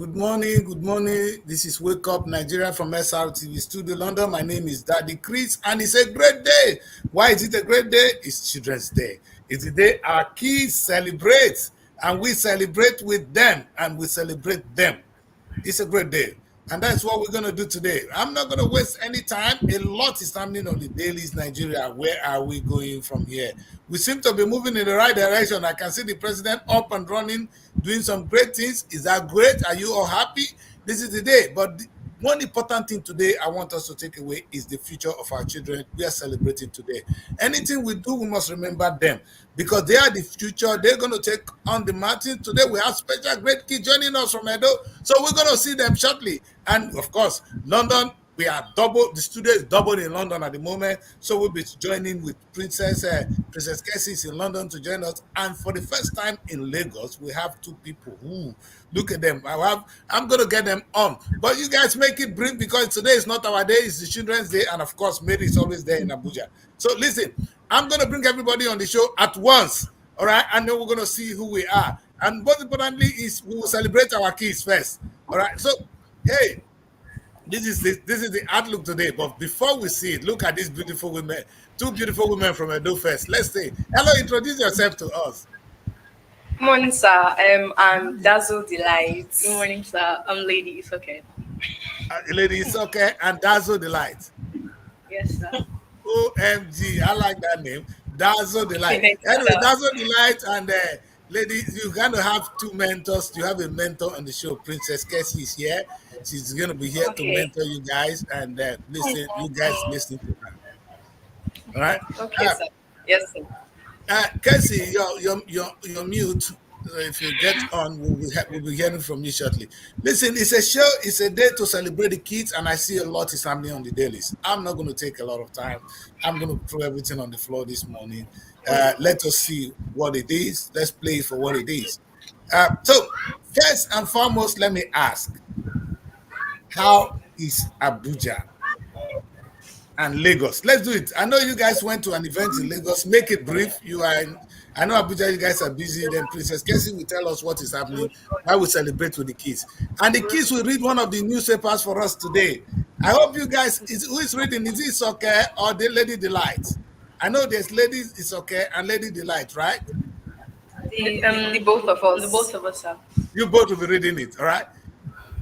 Good morning, good morning. This is Wake Up Nigeria from Srtv Studio London. My name is Daddy Chris, and it's a great day. Why is it a great day? It's Children's Day. It's the day our kids celebrate, and we celebrate with them, and we celebrate them. It's a great day. And that's what we're going to do today. I'm not going to waste any time. A lot is happening on the dailies, Nigeria. Where are we going from here? We seem to be moving in the right direction. I can see the president up and running, doing some great things. Is that great? Are you all happy? This is the day. But one important thing today I want us to take away is the future of our children. We are celebrating today. Anything we do, we must remember them because they are the future. They're going to take on the mountain. Today we have special great kids joining us from Edo. So we're going to see them shortly. And of course, London, we are double. The studio is doubled in London at the moment. So we'll be joining with Princess Cassie in London to join us. And for the first time in Lagos, we have two people who look at them. I'm going to get them on. But you guys make it brief because today is not our day. It's the Children's Day. And of course, Mary is always there in Abuja. So listen, I'm going to bring everybody on the show at once. All right. And then we're going to see who we are. And most importantly is we will celebrate our kids first. All right. So, hey, this is the outlook today. But before we see it, look at these beautiful women. Two beautiful women from Edo first. Let's say hello. Introduce yourself to us. Good morning, sir. I'm Dazzle Delight. Good morning, sir. I'm Lady. It's okay. Lady, it's okay. And Dazzle Delight. Yes, sir. OMG, I like that name. Dazzle Delight. Anyway, Dazzle Delight and ladies, you're going to have two mentors. You have a mentor on the show. Princess Cassie is here. She's going to be here to mentor you guys and listen. You guys listen to her. All right. Okay, sir. Yes, sir. Cassie, you're mute. If you get on, we'll be hearing from you shortly. Listen, it's a show. It's a day to celebrate the kids, and I see a lot is happening on the dailies. I'm not going to take a lot of time. I'm going to throw everything on the floor this morning. Let us see what it is. Let's play for what it is. So, first and foremost, let me ask, how is Abuja and Lagos? Let's do it. I know you guys went to an event in Lagos. Make it brief. I know Abuja, you guys are busy. Then Princess Cassie will tell us what is happening. I will celebrate with the kids. And the kids will read one of the newspapers for us today. I hope you guys, who is reading? Is it okay or the Lady Delight? I know there's Ladies It's Okay and Lady Delight, right? The both of us. The both of us, sir. You both will be reading it, all right?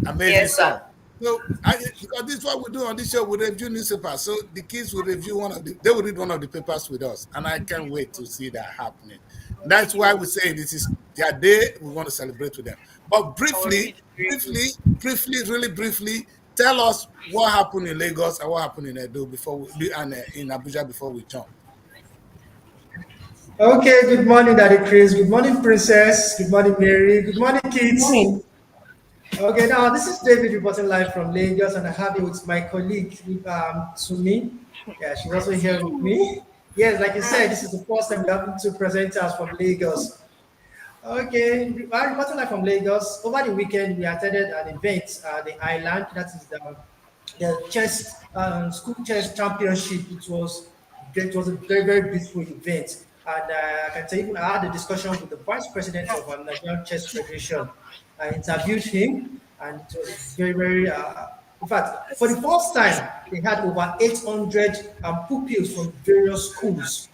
Amazing. Yes, sir. So, because this is what we do on this show, we review newspapers. So the kids will review they will read one of the papers with us. And I can't wait to see that happening. That's why we say this is their day. We want to celebrate with them. But briefly, really briefly, tell us what happened in Lagos and what happened in Edo and in Abuja before we jump. Okay, good morning, Daddy Chris. Good morning, Princess. Good morning, Mary. Good morning, kids. Good morning. Okay, now this is David reporting live from Lagos, and I have it with my colleague, Sumi. Yeah, she's also here with me. Yes, like you said, this is the first time we have two presenters from Lagos. Okay, I'm reporting live from Lagos. Over the weekend, we attended an event at the island. That is the chess school chess championship. It was a very, very beautiful event. And I can tell you, I had a discussion with the vice president of the Nigerian Chess Federation. I interviewed him, and it was very, very. In fact, for the first time, they had over 800 pupils from various schools.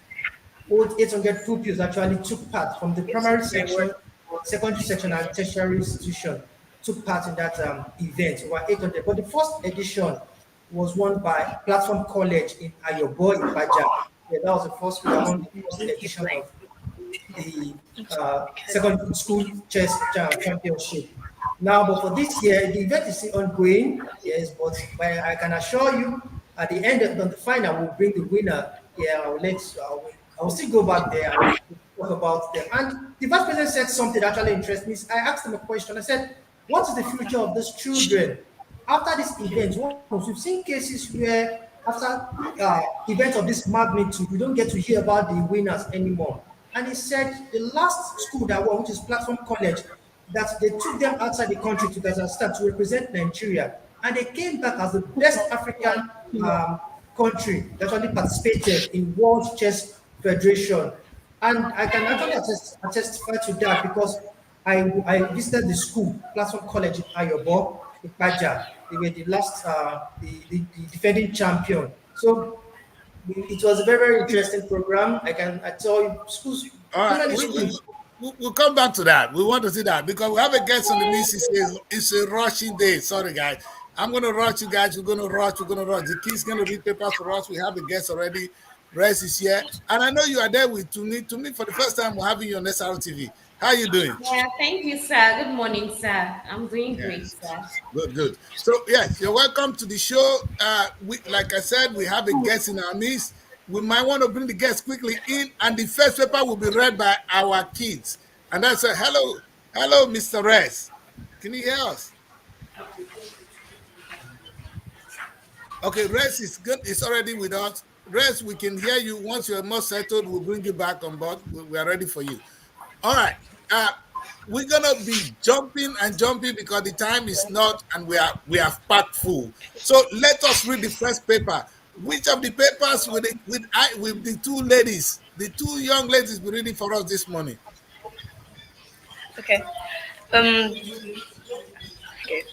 All 800 pupils actually took part from the primary section, secondary section, and tertiary institution. Took part in that event. Over 800. But the first edition was won by Platform College in Ayobo in Baja. Yeah, that was the first edition of the second school chess championship. Now, but for this year, the event is still ongoing. Yes, but I can assure you, at the end of the final, we'll bring the winner. Yeah, I'll still go back there and talk about them. And the vice president said something that actually interests me. I asked him a question. I said, "What is the future of these children after this event?" We've seen cases where after events of this magnitude, we don't get to hear about the winners anymore. And he said the last school that won, which is Platform College, that they took them outside the country to Kazakhstan to represent Nigeria. And they came back as the best African country that actually participated in World Chess Federation. And I can actually attestify to that because I visited the school, Platform College in Ayobo, in Paja. They were the last, the defending champion. So it was a very, very interesting program. I tell you, schools, All right, normally schools. we'll come back to that. We want to see that because we have a guest on the list. He says it's a rushing day. Sorry, guys. I'm going to rush you guys. We're going to rush. We're going to rush. The kid's going to read papers for us. We have a guest already. Rest is here. And I know you are there with to me for the first time. We're having you on SRTV. How are you doing? Yeah, thank you, sir. Good morning, sir. I'm doing great, Yes. sir. Good, good. So yes, you're welcome to the show. Like I said, we have a guest in our midst. We might want to bring the guest quickly in, and the first paper will be read by our kids. And that's a hello, Mr. Rez. Can you hear us? Okay, Rez is good. It's already with us. Rez, we can hear you. Once you're more settled, we'll bring you back on board. We are ready for you. All right. Uh, we're gonna be jumping and jumping because the time is not, and we are packed full. So let us read the first paper. Which of the papers with the two ladies, the two young ladies, be reading for us this morning? Okay. Um. Okay.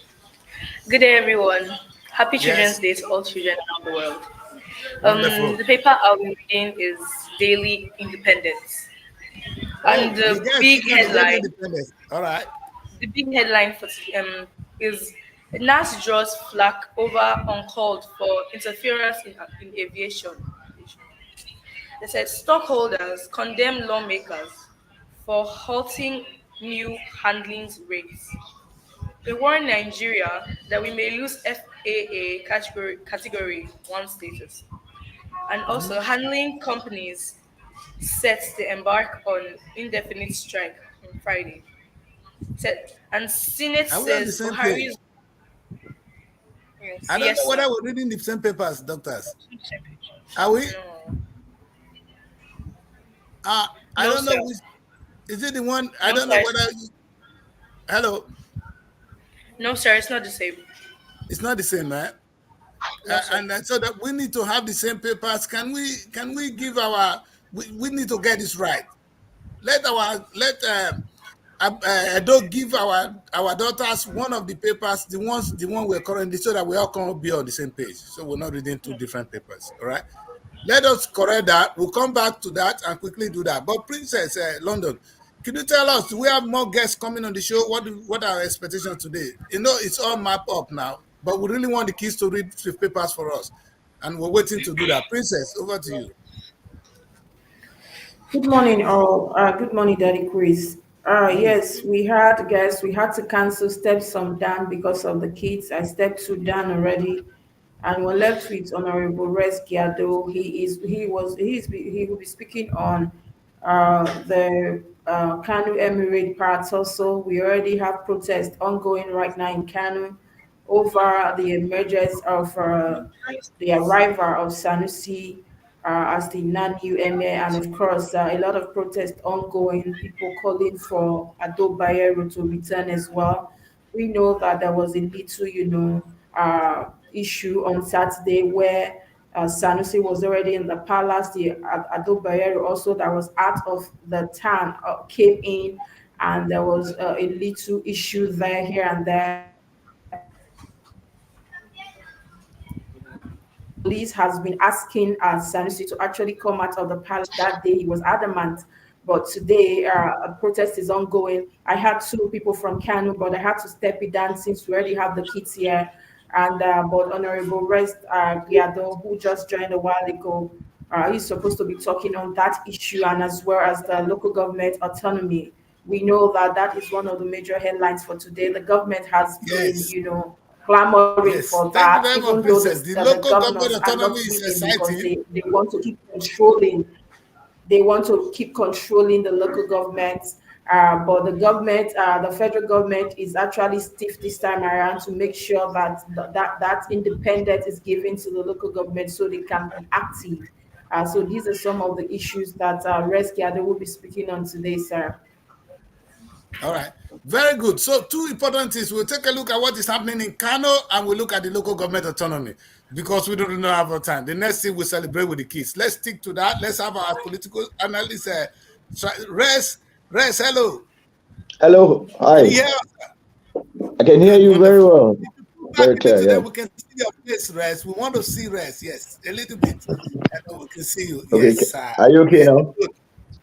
Good day, everyone. Happy Children's Yes, Day to all children around the world. wonderful. The paper I'll be reading is Daily Independence, and Oh, the guest children is daily independence. All right. the big headline for is NAS draws flack over uncalled for interference in aviation. They said stockholders condemn lawmakers for halting new handlings rates. They warn Nigeria that we may lose FAA category 1 status. And also, Mhm. handling companies set to embark on indefinite strike on Friday. And Senate Are we on the says same page? Buhari's yes, I don't know yes, sir. whether we're reading the same papers, doctors. Are we? No, Uh, I no, don't sir. know which is it the one. I No, don't know sir. whether. Hello, No, sir. It's not the same. it's not the same, man. No, sir. And so that we need to have the same papers. Can we give our? We need to get this right. Let don't give our daughters one of the papers, the one we're currently, so that we all can be on the same page. So we're not reading two different papers. All right. Let us correct that. We'll come back to that and quickly do that. But Princess London, can you tell us, do we have more guests coming on the show? What are our expectations today? It's all mapped up now, but we really want the kids to read the papers for us. And we're waiting to do that. Princess, over to you. Good morning, all. Good morning, Daddy Chris. Mm. Yes, we had guys. We had to cancel step some down because of the kids. I stepped two down already, and we're left with Honorable Res Giado. He will be speaking on the Kanu Emirate parts. Also, we already have protests ongoing right now in Kanu over the emergence of the arrival of Sanusi as the non-new emir, and of course, a lot of protests ongoing, people calling for Ado Bayero to return as well. We know that there was a little, issue on Saturday where Sanusi was already in the palace. The Ado Bayero also that was out of the town came in, and there was a little issue there, here and there. Police has been asking Sanusi to actually come out of the palace that day. He was adamant. But today, a protest is ongoing. I had two people from Kanu, but I had to step it down since we already have the kids here. And but Honorable Rest Giado, who just joined a while ago, he's supposed to be talking on that issue, and as well as the local government autonomy. We know that that is one of the major headlines for today. The government has been, Yes, clamoring yes. for Thank you that, very much, even though Princess. The the local government governors are autonomy not is willing because exciting. they want to keep controlling. They want to keep controlling the local government. But the government, the federal government, is actually stiff this time around to make sure that that independence is given to the local government so they can be active. So these are some of the issues that Rescue will be speaking on today, sir. All right. Very good. So two important things. We'll take a look at what is happening in Kano, and we'll look at the local government autonomy because we don't have our time. The next thing we'll celebrate with the kids. Let's stick to that. Let's have our political analyst. Res, hello. Hello. Can Hi. you hear us? I can hear Good, you very wonderful. well. If you pull back Very a little, clear. then Yes. we can see your face rest. We want to see rest. Yes, a little bit. And then we can see you. Okay. Yes, sir. Are you okay Very now? good.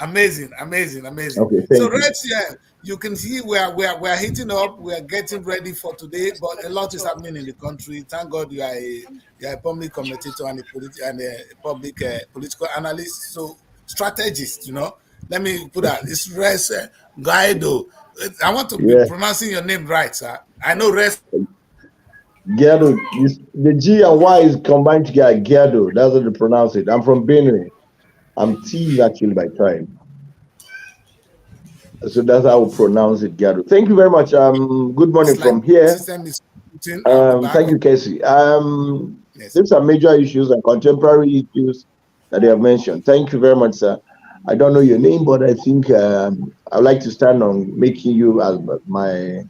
Amazing, amazing, amazing. Okay. So Thank you. right here, you can see we are heating up. We are getting ready for today, but a lot is happening in the country. Thank God you are a public commentator and a public political analyst. So strategist, Let me put that. It's Res Guaido. I want to be Yeah. pronouncing your name right, sir. I know Res. Gerdo. The G and Y is combined together. Gerdo. That's how they pronounce it. I'm from Benue. I'm T actually by tribe. So that's how we pronounce it, Gerdo. Thank you very much. Good morning Like from here. system is putting. I'll be back. Thank you, Casey. Yes. These are major issues and contemporary issues that they have mentioned. Thank you very much, sir. I don't know your name, but I think I'd like to stand on making you as my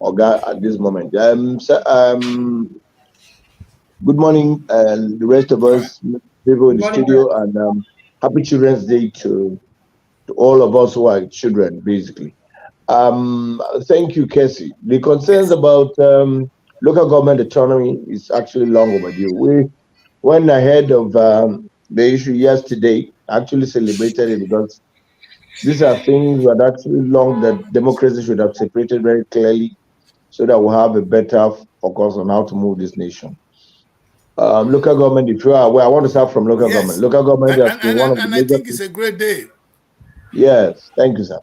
Oga at this moment. Good morning, and the rest of All right. us, people in Good the morning, studio, and happy Children's Day to all of us who are children, basically. Thank you, Casey. The concerns Yes. about local government autonomy is actually long overdue. We went ahead of the issue yesterday, actually celebrated it because these are things that actually long that democracy should have separated very clearly so that we'll have a better focus on how to move this nation. Local government, if you are aware, I want to start from local government. Yes. Local government And has and, been and, one and of the and I major think it's things. a great day. Yes, thank you, sir.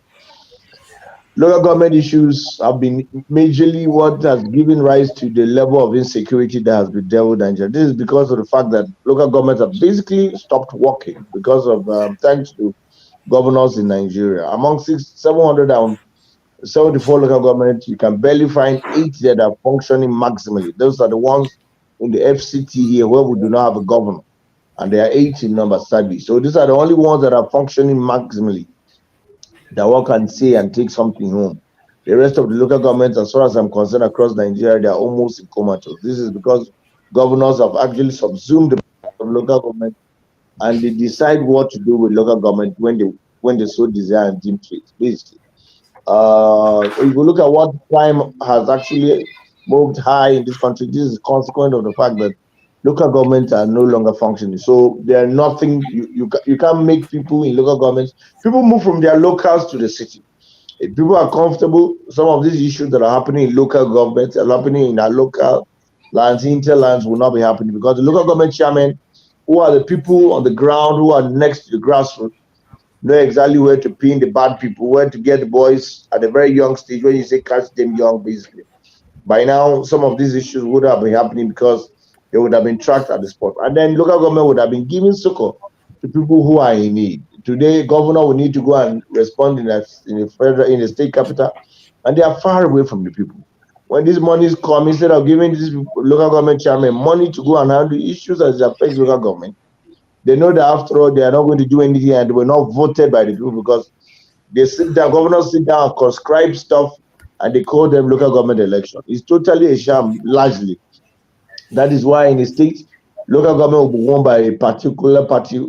Local government issues have been majorly what has given rise to the level of insecurity that has been dealt with in Nigeria. This is because of the fact that local governments have basically stopped working because of thanks to governors in Nigeria. Among 774 local governments, you can barely find 8 that are functioning maximally. Those are the ones in the FCT here where we do not have a governor, and there are 8 in number, sadly. So these are the only ones that are functioning maximally that one can say and take something home. The rest of the local governments, as far as I'm concerned, across Nigeria, they are almost in comatose. This is because governors have actually subsumed the local government and they decide what to do with local government when they so desire and deem fit, basically. If you look at what crime has actually moved high in this country, this is consequent of the fact that local governments are no longer functioning. So they are nothing. You can't make people in local governments. People move from their locals to the city. If people are comfortable, some of these issues that are happening in local governments are happening in our local lands, interlands will not be happening because the local government chairmen, who are the people on the ground, who are next to the grassroots, know exactly where to pin the bad people, where to get the boys at a very young stage, when you say catch them young, basically. By now, some of these issues would have been happening because they would have been tracked at the spot. And then local government would have been giving succor to people who are in need. Today, governor will need to go and respond in the state capital, and they are far away from the people. When these monies come, instead of giving these local government chairman money to go and handle issues as it affects local government, they know that after all, they are not going to do anything and they were not voted by the people because the governors sit down and conscribe stuff and they call them local government election. It's totally a sham, largely. That is why in the state, local government will be won by a particular party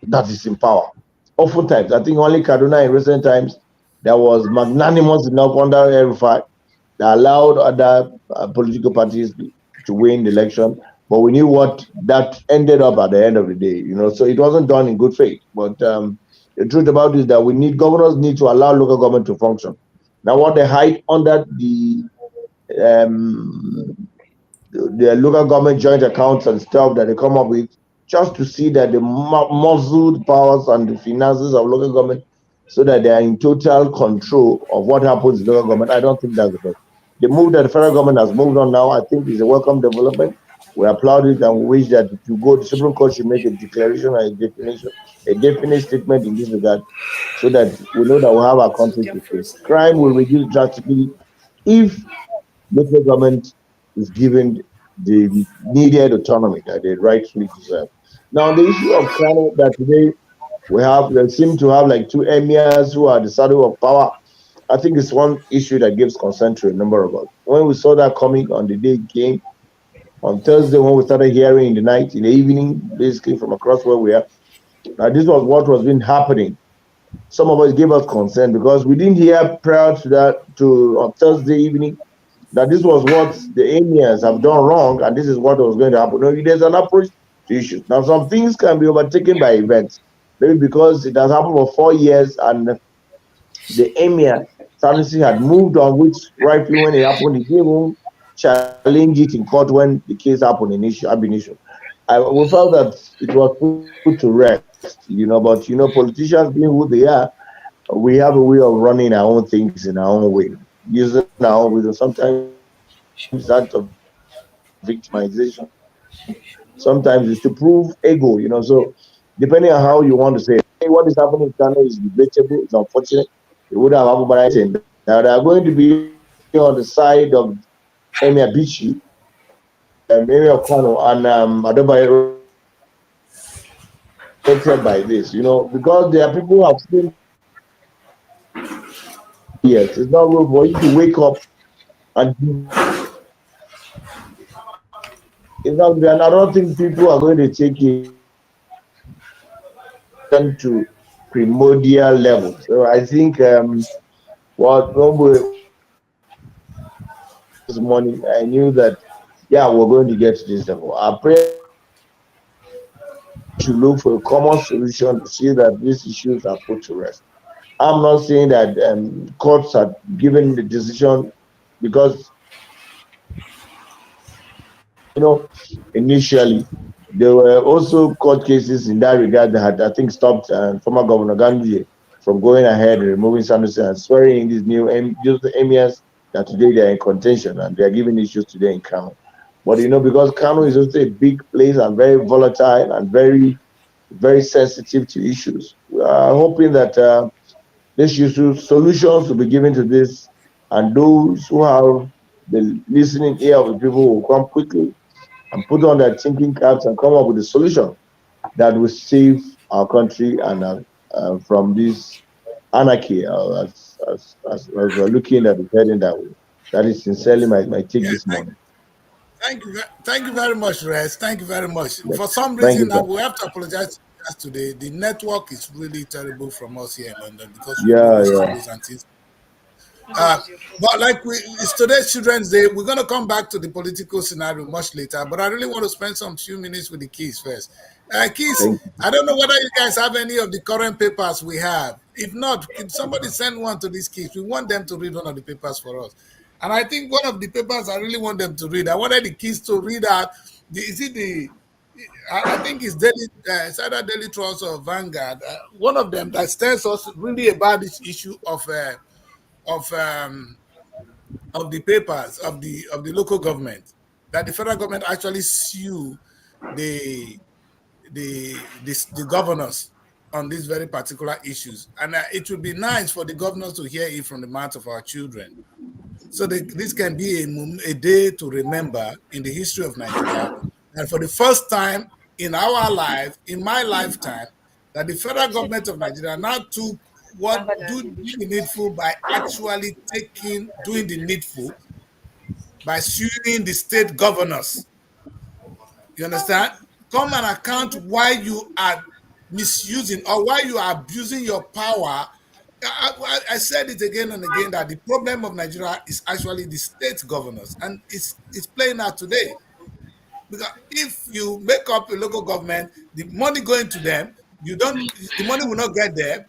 that is in power. Oftentimes, I think only Kaduna in recent times, there was magnanimous enough under RFI that allowed other political parties to win the election. But we knew what that ended up at the end of the day. So it wasn't done in good faith. But the truth about it is that governors need to allow local government to function. Now, what they hide under um, the local government joint accounts and stuff that they come up with, just to see that the muzzled powers and the finances of local government so that they are in total control of what happens in local government. I don't think that's the best. The move that the federal government has moved on now, I think, is a welcome development. We applaud it and we wish that the Supreme Court should make a declaration or a definite statement in this regard, so that we know that we have our country Their to face. first Crime will reduce drastically if local government is given the needed autonomy that they rightfully deserve. Now, the issue of crime that today they seem to have like two emirs who are the saddle of power. I think it's one issue that gives concern to a number of us. When we saw that coming on the day it came, on Thursday, when we started hearing in the night, in the evening, basically from across where we are, now this was what was been happening some of us gave us consent because we didn't hear prior to that to on Thursday evening that this was what the emirs have done wrong and this is what was going to happen. No, there's an approach to issues. Now, some things can be overtaken by events, maybe because it has happened for 4 years and the emir Sanusi had moved on, which rightfully when it happened, he didn't even challenge it in court when the case happened in issue, ab initio. We felt that it was put to rest, but politicians being who they are, we have a way of running our own things in our own way, using our own wisdom. Sometimes that of victimization, sometimes is to prove ego, so depending on how you want to say it. What is happening in Ghana is debatable, it's unfortunate. It would have happened, but I say now they are going to be on the side of Emir Bichi, Emir Kwano, and Adebayo oriented by this, because there are people who have seen yes, it's not good for you to wake up and it's not, and I don't think people are going to take it to primordial level. So I think when we were talking this morning, I knew that yeah, we're going to get to this level. Our prayer is that we should look for a common solution to see that these issues are put to rest. I'm not saying that courts are given the decision because initially there were also court cases in that regard that had, I think, stopped former Governor Gandhi from going ahead and removing Sanusi and swearing in these new just the emirs that today they are in contention and they are giving issues today in Kano. But because Kano is also a big place and very volatile and very, very sensitive to issues, we are hoping that this issue solutions will be given to this, and those who have the listening ear of the people will come quickly and put on their thinking caps and come up with a solution that will save our country and from this anarchy as we're looking at it heading that way. That is sincerely my take Yeah, this morning. thank you very much, Rez. Thank you very much. Yes. For some Thank you, reason, sir. we have to apologize to you guys today. The network is really terrible from us here in London because we move Yeah, the yeah. studios and things. But like it's today's Children's Day, we're gonna come back to the political scenario much later. But I really want to spend some few minutes with the Keys first. Keys, Thank you. I don't know whether you guys have any of the current papers we have. If not, can somebody send one to these Keys? We want them to read one of the papers for us. And I think one of the papers I really want them to read. I wanted the Keys to read out. Is it the? I think it's Daily, it's either Daily Trust or Vanguard. One of them that tells us really about this issue of um, of the papers of the local government, that the federal government actually sue the the governors on these very particular issues, and it would be nice for the governors to hear it from the mouth of our children. So this can be a day to remember in the history of Nigeria, and for the first time in our life, in my lifetime, that the federal government of Nigeria now took what do the needful by actually doing the needful by suing the state governors. You understand? Come and account why you are misusing or why you are abusing your power. I said it again and again that the problem of Nigeria is actually the state governors, and it's playing out today. Because if you make up a local government, the money going to them, the money will not get there,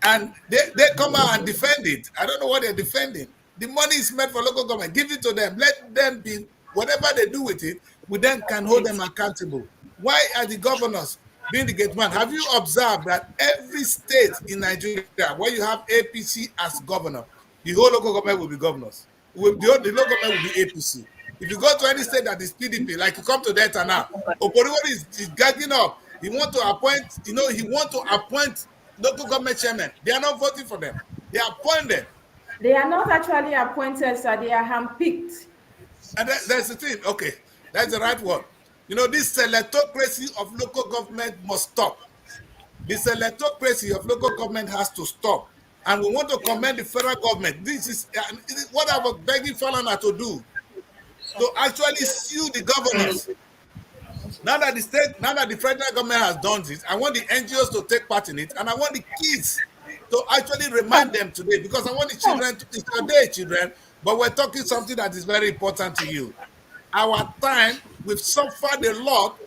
and they come out and defend it. I don't know what they're defending. The money is meant for local government. Give it to them. Let them be whatever they do with it. We then can hold them accountable. Why are the governors being the gate man? Have you observed that every state in Nigeria where you have APC as governor, the whole local government will be governors. The local government will be APC. If you go to any state that is PDP, like you come to Delta now, Okoriwori is gagging up. He want to appoint local government chairman. They are not voting for them. They appoint them. They are not actually appointed, sir. They are handpicked. And that's the thing. Okay, that's the right word. This selectocracy of local government must stop. The selectocracy of local government has to stop. And we want to commend the federal government. This is what I was begging Falana to do, to actually sue the governors. Now that the federal government has done this, I want the NGOs to take part in it, and I want the kids to actually remind them today, because I want the children to, it's your day, children, but we're talking something that is very important to you. Our time, we've suffered a lot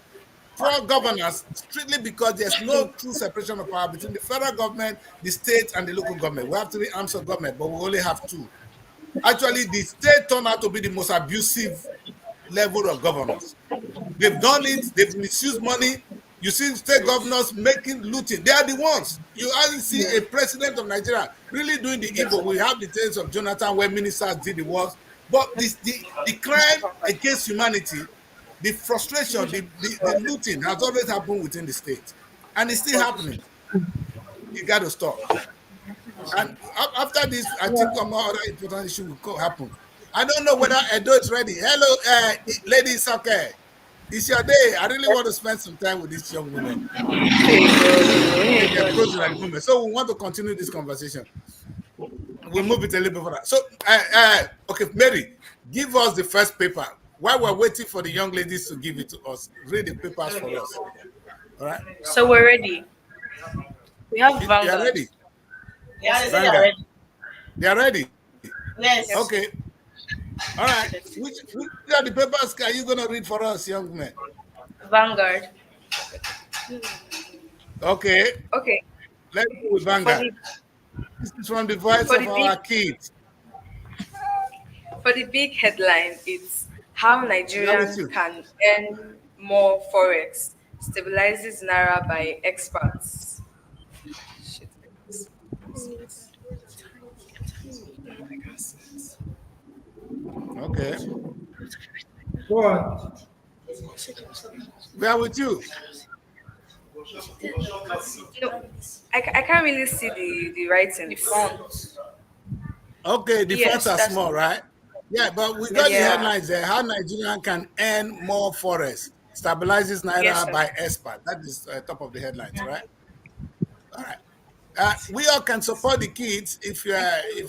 poor governance strictly because there's no true separation of power between the federal government, the state, and the local government. We have three arms of government, but we only have two. Actually, the state turned out to be the most abusive level of governance. They've done it, they've misused money. You see state governors making looting. They are the ones. You only see a president of Nigeria really doing the evil. We have the tales of Jonathan where ministers did the worst. But the crime against humanity, the frustration, the looting has always happened within the state. And it's still happening. You got to stop. And after this, I think some other important issue will happen. I don't know whether Edo is ready. Hello, ladies, okay. It's your day. I really want to spend some time with these young women. Okay, they're closing at the moment. So we want to continue this conversation. We'll move it a little bit further. So, okay, Mary, give us the first paper. While we're waiting for the young ladies to give it to us, read the papers for us. All right? So we're ready. We have You are Vanguard. ready? Yes, they are Vanguard. ready. They are ready? Yes. Okay. All right. Which are the papers are you going to read for us, young men? Vanguard. Okay. Okay. Let's go with For Vanguard. the This is from the voice for of the our big kids. for the big headline, it's how We are with Nigerians you. can earn more forex stabilizes naira by experts. Shit. Okay. Go on. We are with you. No, I can't really see the writing, the font. Okay, the Yes, fonts are that's small, right? Yeah, but we got the yeah. headlines there. How Nigerian can earn more forest, stabilizes Yes, naira sir. by expert. That is top of the headlines, right? All right. We all can support the kids if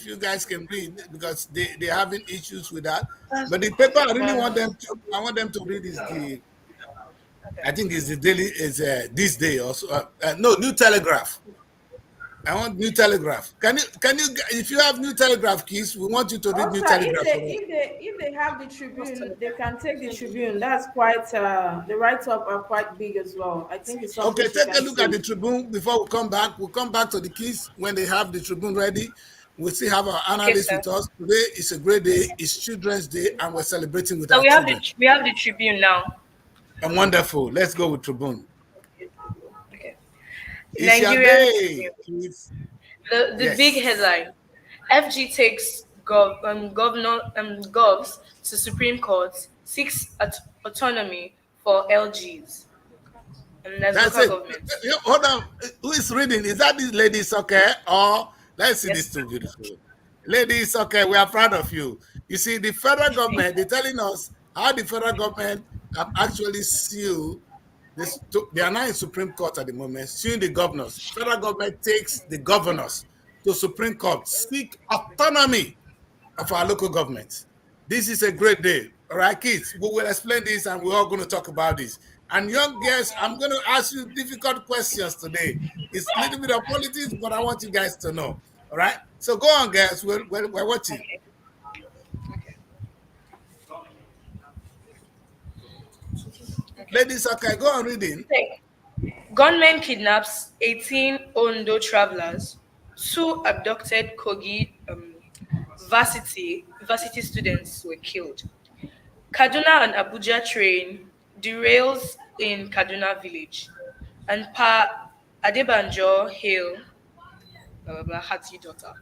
you guys can read because they're having issues with that. But the paper I want them to read is the I think it's the daily is this day also no New Telegraph. I want New Telegraph. Can you if you have New Telegraph keys, we want you to read New Also, Telegraph for us. if they have the Tribune, they can take the Tribune. That's quite the write up are quite big as well. I think it's something Okay, she take a can look at see. the Tribune before we come back. We'll come back to the keys when they have the Tribune ready. We'll still have our Okay, analyst sir. with us. Today is a great day. It's Children's Day, and we're celebrating with So our children. we have the Tribune now. And wonderful. Let's go with Tribune. Okay. It's your Nigerian day, Tribune. kids. The big Yes. headline: FG takes govs to Supreme Court, seeks autonomy for LGs, and that's That's local it. government. Hold on. Who is reading? Is that this lady soccer? Or let's see Yes, these sir. two beautiful. Lady soccer, we are proud of you. You see, the federal government, they're telling us how the federal government have actually sued this. They are now in Supreme Court at the moment, suing the governors. Federal government takes the governors to Supreme Court, seek autonomy of our local governments. This is a great day. All right, kids, we will explain this and we're all going to talk about this. And young girls, I'm going to ask you difficult questions today. It's a little bit of politics, but I want you guys to know. All right? So go on, guys. We're watching. Okay. Okay. Ladies, okay, go on reading. Okay. Gunmen kidnaps 18 Ondo travelers. Two abducted Kogi varsity students were killed. Kaduna and Abuja train derails in Kaduna village. And Pa Adebanjo hail blah, blah, blah, Hati daughter.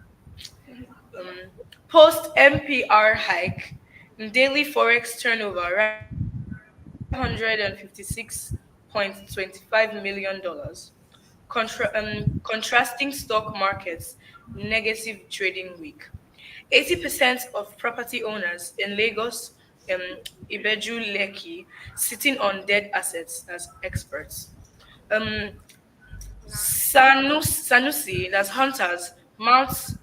Post MPR hike in daily forex turnover rise 156.25 million dollars. Contrasting stock markets, negative trading week. 80% of property owners in Lagos, um, Ibeju Lekki, sitting on dead assets as experts. Um, Sanusi, that's hunters, mounts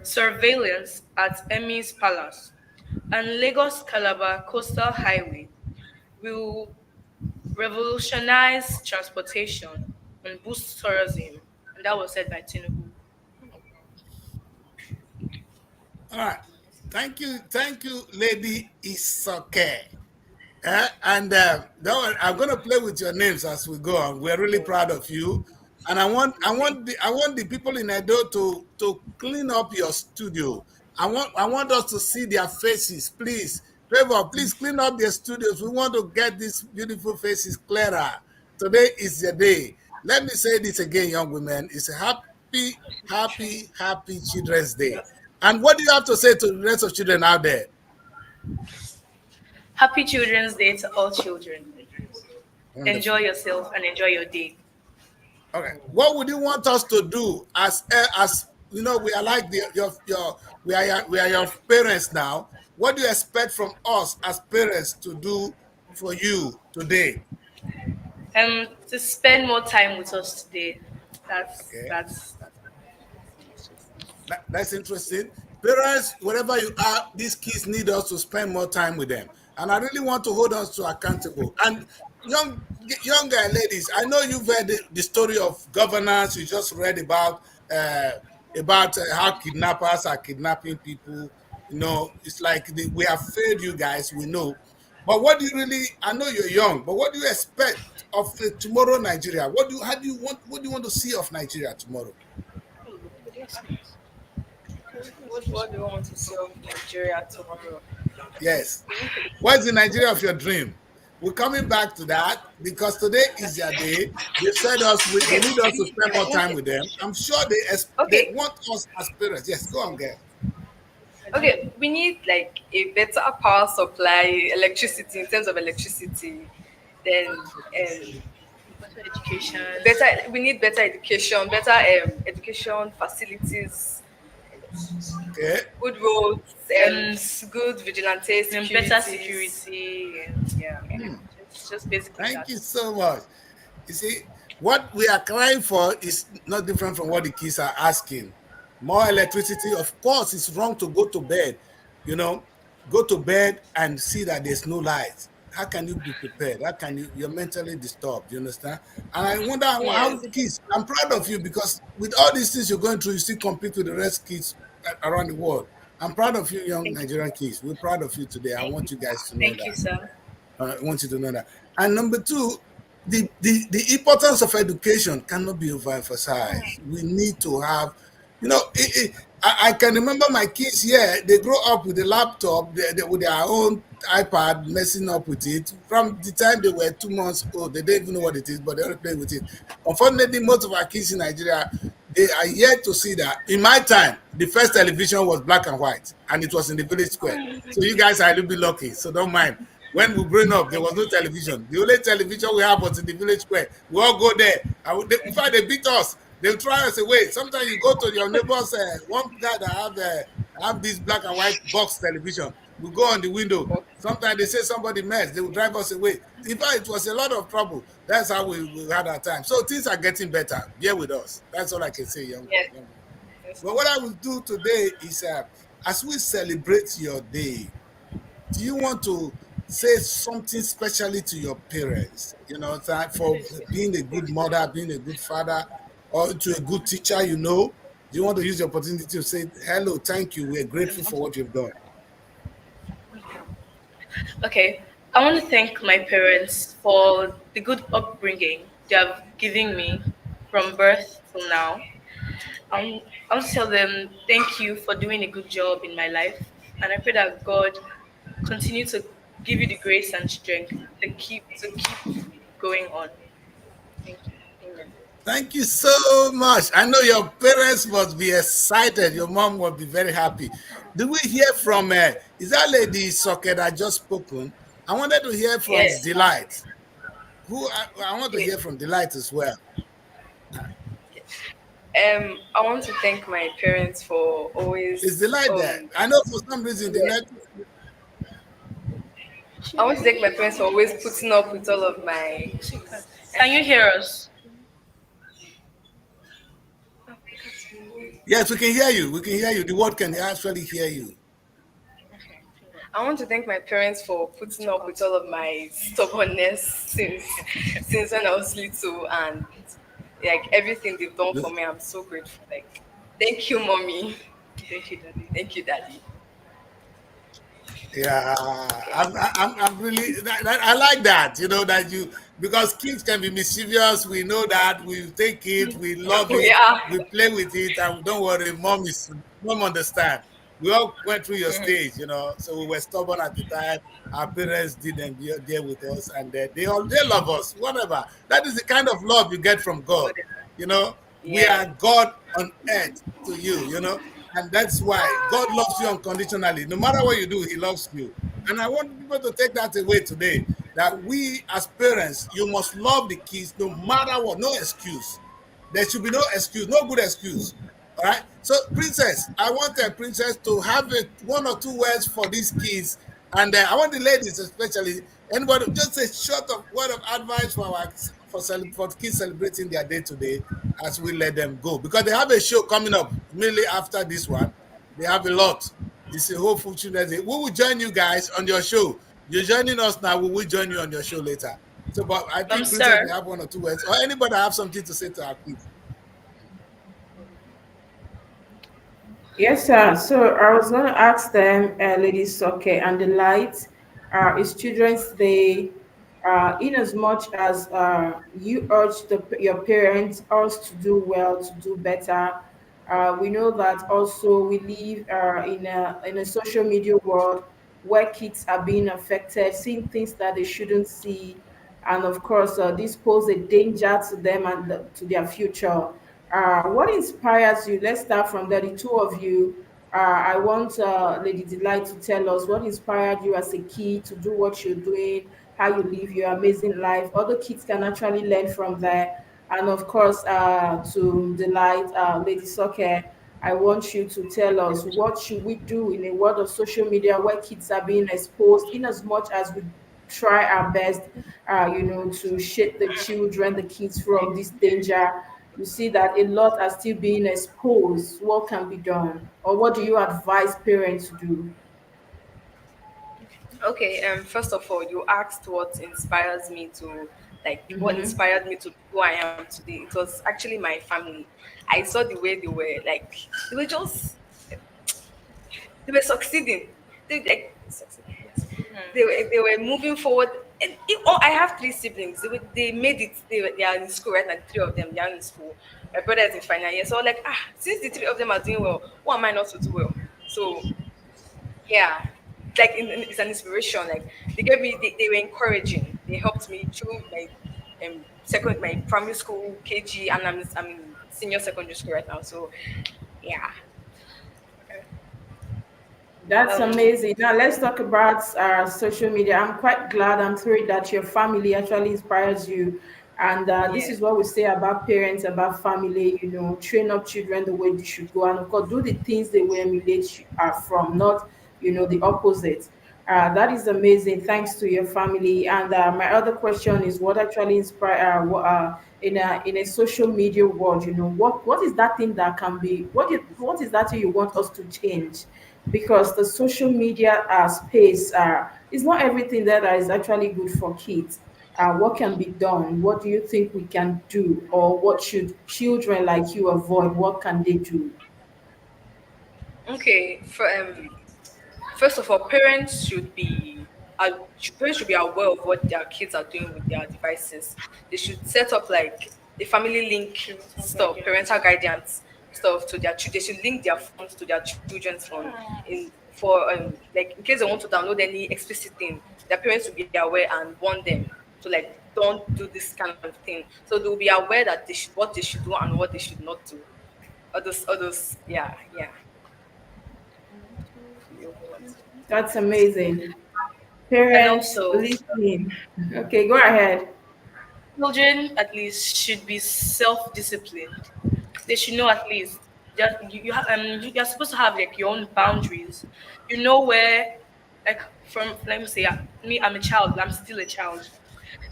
surveillance at Emmy's Palace. And Lagos Calabar Coastal Highway will revolutionize transportation and boost tourism. And that was said by Tinubu. All right. Thank you, Lady Isoke. And I'm going to play with your names as we go on. We're really proud of you, and I want the people in Edo to clean up your studio. I want us to see their faces, please. Favor, please clean up their studios. We want to get these beautiful faces clearer. Today is your day. Let me say this again, young women. It's a happy Children's Day. And what do you have to say to the rest of children out there? Happy Children's Day to all children. Enjoy Wonderful. yourself and enjoy your day. Okay. What would you want us to do as you know we are like your we are your parents now. What do you expect from us as parents to do for you today? To spend more time with us today. That's Okay. that's That's interesting. Parents, wherever you are, these kids need us to spend more time with them. And I really want to hold us to accountable. And young ladies, I know you've heard the story of governance. You just read uh, about how kidnappers are kidnapping people. You know, it's like we have failed you guys. We know, but what do you really? I know you're young, but what do you expect of tomorrow, Nigeria? How do you want? What do you want to see of Nigeria tomorrow? what do you want to see of Nigeria tomorrow? Yes. What's the Nigeria of your dream? We're coming back to that because today is their day. They said us they need us to spend more time with them. I'm sure they Okay, want us as parents. Yes, go on, girl. okay. We need like a better power supply, electricity in terms of electricity. Then education. Better. We need better education. Better education facilities. Okay. Good roads. Good vigilante security. Better security. And yeah. Just basically Thank that. you so much. You see, what we are crying for is not different from what the kids are asking. More electricity. Of course, it's wrong to go to bed, you know, go to bed and see that there's no light. How can you be prepared? How can you're mentally disturbed? You understand? And I wonder how Yes. kids, I'm proud of you because with all these things you're going through, you still compete with the rest kids around the world. I'm proud of you, young Thank you. Nigerian kids. We're proud of you today. I Thank want you. you guys to know Thank you, that. sir. I want you to know that. And number two, the importance of education cannot be overemphasized. We need to have, you know, I can remember my kids here, they grow up with a laptop, with their own iPad, messing up with it. From the time they were 2 months old, they don't even know what it is, but they already play with it. Unfortunately, most of our kids in Nigeria, they are yet to see that. In my time, the first television was black and white, and it was in the village square. So you guys are a little bit lucky, so don't mind. When we growing up, there was no television. The only television we have was in the village square. We all go there. In fact, they beat us. They try us away. Sometimes you go to your neighbor's, one guy that have this black and white box television. We go on the window. Sometimes they say somebody messed. They will drive us away. In fact, it was a lot of trouble. That's how we had our time. So things are getting better. Bear with us. That's all I can say, Yes. young. But what I will do today is, as we celebrate your day, do you want to say something specially to your parents, you know, for being a good mother, being a good father, or to a good teacher, you know? Do you want to use the opportunity to say, hello, thank you, we're grateful for what you've done? Okay. I want to thank my parents for the good upbringing they have given me from birth till now. I want to tell them thank you for doing a good job in my life, and I pray that God continue to give you the grace and strength to keep going on. Thank you. Amen. Thank you so much. I know your parents must be excited. Your mom will be very happy. Do we hear from, is that lady Socket that just spoken? I wanted to hear from Yes. Delight. I want to Okay. hear from Delight as well. I want to thank my parents for Is always Delight there? I know for some reason the yeah. net. I want to thank my parents for always putting up with all of my. Can you hear us? Yes, we can hear you. We can hear you. The word can actually hear you. I want to thank my parents for putting up with all of my stubbornness since when I was little, and like everything they've done for me. I'm so grateful. Like, thank you, mommy. Thank you, Daddy. Thank you, Daddy. Yeah, Okay. I'm really, I like that, that you, because kids can be mischievous. We know that. We take it, we love We it, are. we play with it, and don't worry, mom understand. We all went through your stage, so we were stubborn at the time. Our parents didn't deal with us, and they love us, whatever. That is the kind of love you get from God. Whatever. You know, we Yeah. are God on earth to you. And that's why God loves you unconditionally. No matter what you do, He loves you. And I want people to take that away today, that we as parents, you must love the kids no matter what, no excuse. There should be no excuse, no good excuse. All right. So, Princess, I want a princess to have one or two words for these kids, and I want the ladies, especially anybody, just a short of word of advice for for kids celebrating their day today as we let them go, because they have a show coming up immediately after this one. They have a lot. It's a hopeful children's day. We will join you guys on your show. You're joining us now. We will join you on your show later. So, but I think Princess Sir. may have one or two words, or anybody have something to say to our kids. Yes, sir. So I was going to ask them, Lady Soke and the Light, is Children's Day, in as much as you urge your parents us to do well, to do better. We know that also we live in a social media world where kids are being affected, seeing things that they shouldn't see, and of course, this pose a danger to them and to their future. What inspires you? Let's start from there, the two of you. I want Lady Delight to tell us what inspired you as a kid to do what you're doing, how you live your amazing life. Other kids can actually learn from there. And of course, to Delight, Lady Soccer, I want you to tell us what should we do in a world of social media where kids are being exposed, in as much as we try our best, to shade the children, the kids from this danger. You see that a lot are still being exposed. What can be done? Or what do you advise parents to do? Okay. First of all, you asked what inspires me to, like, what Mm-hmm. inspired me to be who I am today. It was actually my family. I saw the way they were, like, they were just, they were succeeding. They like succeeding. Yes. They were moving forward. And I have three siblings. They made it. They are in school right now. The three of them, they are in school. My brother is in final year. So like, since the three of them are doing well, why am I not to do well? So yeah, like it's an inspiration. Like they were encouraging. They helped me through my primary school KG, and I'm in senior secondary school right now. So yeah. That's Um. amazing. Now let's talk about social media. I'm quite glad, I'm thrilled that your family actually inspires you. And this Yeah. is what we say about parents, about family, train up children the way they should go. And of course, do the things they will emulate from, not, the opposite. That is amazing. Thanks to your family. And my other question is, what actually inspire in a social media world? What is that thing that can be? What is that thing you want us to change? Because the social media space is not everything that is actually good for kids. What can be done? What do you think we can do, or what should children like you avoid? What can they do? Okay. First of all, parents should be aware of what their kids are doing with their devices. They should set up like a family link stuff, parental guidance stuff to their children. They should link their phones to their children's phone in for like in case they want to download any explicit thing. Their parents will be aware and warn them to like don't do this kind of thing. So they'll be aware that what they should do and what they should not do. Others, yeah, yeah. That's amazing. And Parents also, listening. Okay, go ahead. children at least should be self-disciplined. They should know at least that you're supposed to have like your own boundaries. You know where, like, from let me say, me, I'm a child. I'm still a child.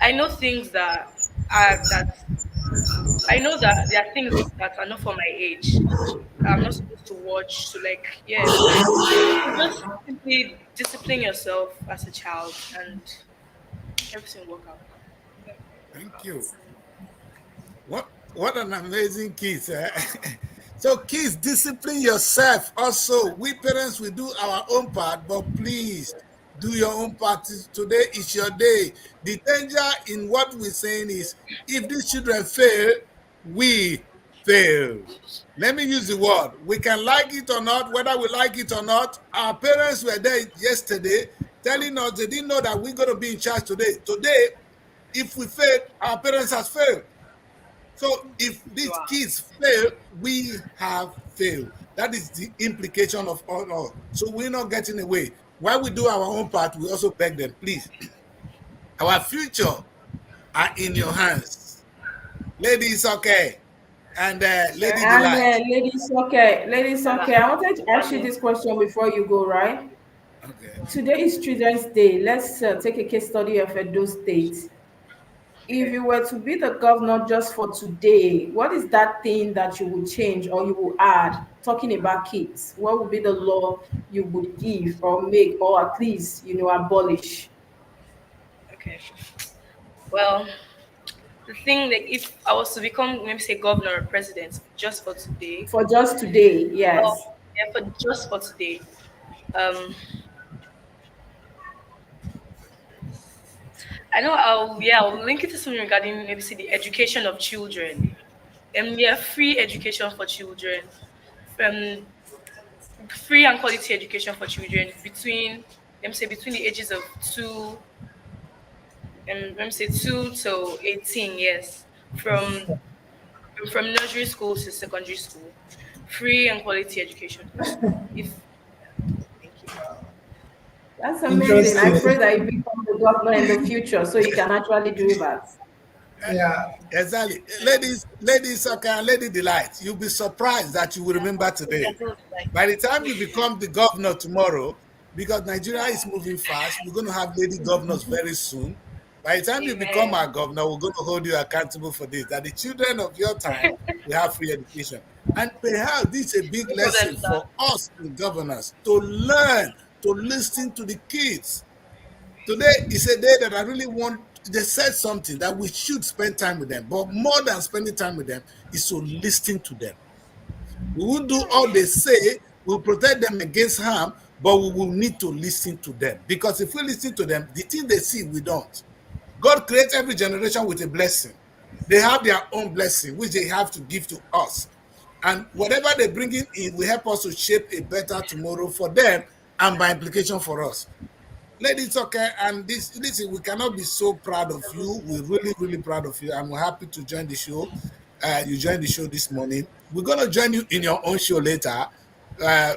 I know things that I know that there are things that are not for my age. I'm not supposed to watch. So like, yeah. So just simply discipline yourself as a child, and everything will work out. Thank you. What an amazing kids. So kids, discipline yourself. Also, we parents will do our own part, but please do your own part. Today is your day. The danger in what we're saying is if these children fail, we fail. Let me use the word. We can like it or not, whether we like it or not. Our parents were there yesterday telling us they didn't know that we're going to be in charge today. Today, if we fail, our parents has failed. So if these Wow. kids fail, we have failed. That is the implication of all. So we're not getting away. While we do our own part, we also beg them, please, our future are in your hands. Ladies, okay. And Lady Sir. And Delight. ladies, okay. I wanted to ask you this question before you go, right? Okay. Today is Children's Day. Let's take a case study of Edo State. If Okay. you were to be the governor just for today, what is that thing that you would change or you will add? Talking about kids, what would be the law you would give or make or at least, abolish Okay. Well, the thing that if I was to become maybe say governor or president just for today, for just today? well, Yes. yeah, for just for today, um, I know I'll link it to something regarding maybe say the education of children. Yeah, free education for children, um, free and quality education for children between let me say between the ages of let me say 2 to 18 years, from nursery school to secondary school, free and quality education for school. If Thank you. That's amazing. I Interesting. pray that you become the governor in the future so you can actually do that. Yeah. Exactly. Ladies, okay, and Lady Delight, you'll be surprised that you will remember today. By the time you become the governor tomorrow, because Nigeria is moving fast, we're going to have lady governors very soon. By the time you become Amen. our governor, we're going to hold you accountable for this, that the children of your time will have free education. And perhaps this is a big No problem, lesson sir. for us, the governors, to learn to listen to the kids. Today is a day that I really want. They said something that we should spend time with them, but more than spending time with them is to listen to them. We will do all they say, we'll protect them against harm, but we will need to listen to them. Because if we listen to them, the thing they see, we don't. God creates every generation with a blessing. They have their own blessing, which they have to give to us. And whatever they bring in will help us to shape a better tomorrow for them and by implication for us. Ladies, okay, and this listen, we cannot be so proud of you. We're really, really proud of you, and we're happy to join the show. You joined the show this morning. We're gonna join you in your own show later. Uh,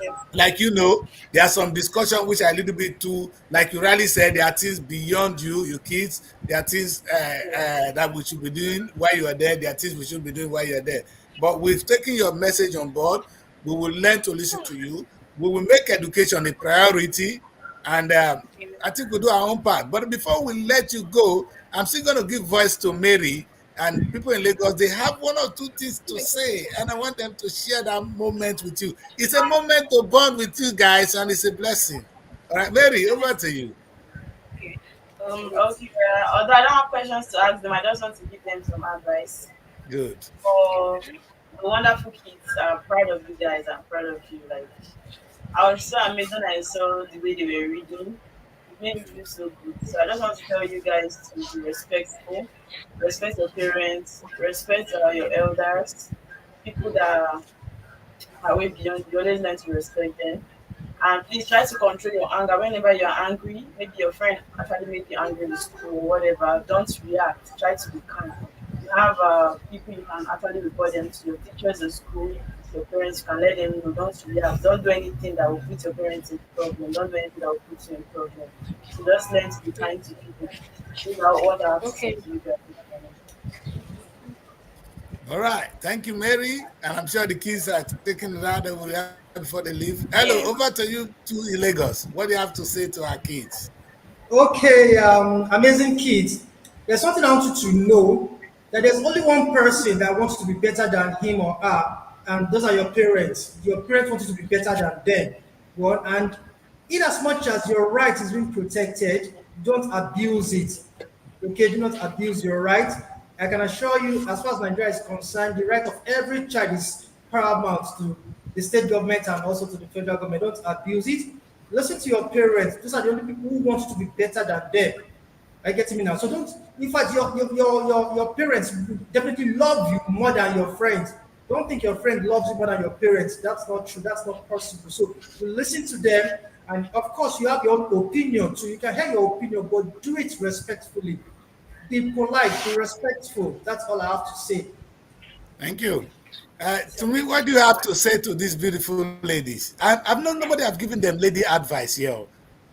Okay. like there are some discussion which are a little bit too, like you rightly said, there are things beyond you kids. There are things that we should be doing while you are there. There are things we should be doing while you're there. But we've taken your message on board. We will learn to listen to you. We will make education a priority, and Amen. I think we'll do our own part. But before we let you go, I'm still going to give voice to Mary and people in Lagos. They have one or two things to say, and I want them to share that moment with you. It's a moment to bond with you guys, and it's a blessing. All right, Mary, over to you. Okay. Okay, although I don't have questions to ask them, I just want to give them some advice. Good. For the wonderful kids, I'm proud of you guys. I'm proud of you. Like, I was so amazed when I saw the way they were reading. It made me feel so good. So I just want to tell you guys to be respectful, respect your parents, respect your elders, people that are way beyond you. Always learn to respect them. And please try to control your anger. Whenever you're angry, maybe your friend actually made you angry in school or whatever, don't react. Try to be calm. You have people you can actually report them to, your teachers in school, your parents, you can let them know. Don't react. Don't do anything that will put your parents in problem. Don't do anything that will put you in problem. So just learn to be kind to people. These are what I have to say Okay. to you guys this morning. All right. Thank you, Mary. And I'm sure the kids are taking it out. They will react before they leave. Hello, over Yes. to you to Lagos. What do you have to say to our kids? Okay, amazing kids. There's something I want you to know that there's only one person that wants to be better than him or her, and those are your parents. Your parents want you to be better than them. One, and in as much as your right is being protected, don't abuse it. Okay, do not abuse your right. I can assure you, as far as Nigeria is concerned, the right of every child is paramount to the state government and also to the federal government. Don't abuse it. Listen to your parents. Those are the only people who want you to be better than them. I get me now. So don't. In fact, your parents definitely love you more than your friends. Don't think your friend loves you more than your parents. That's not true. That's not possible. So you listen to them, and of course, you have your own opinion. So you can have your opinion, but do it respectfully. Be polite. Be respectful. That's all I have to say. Thank you. To me, what do you have to say to these beautiful ladies? I've not nobody have given them lady advice here.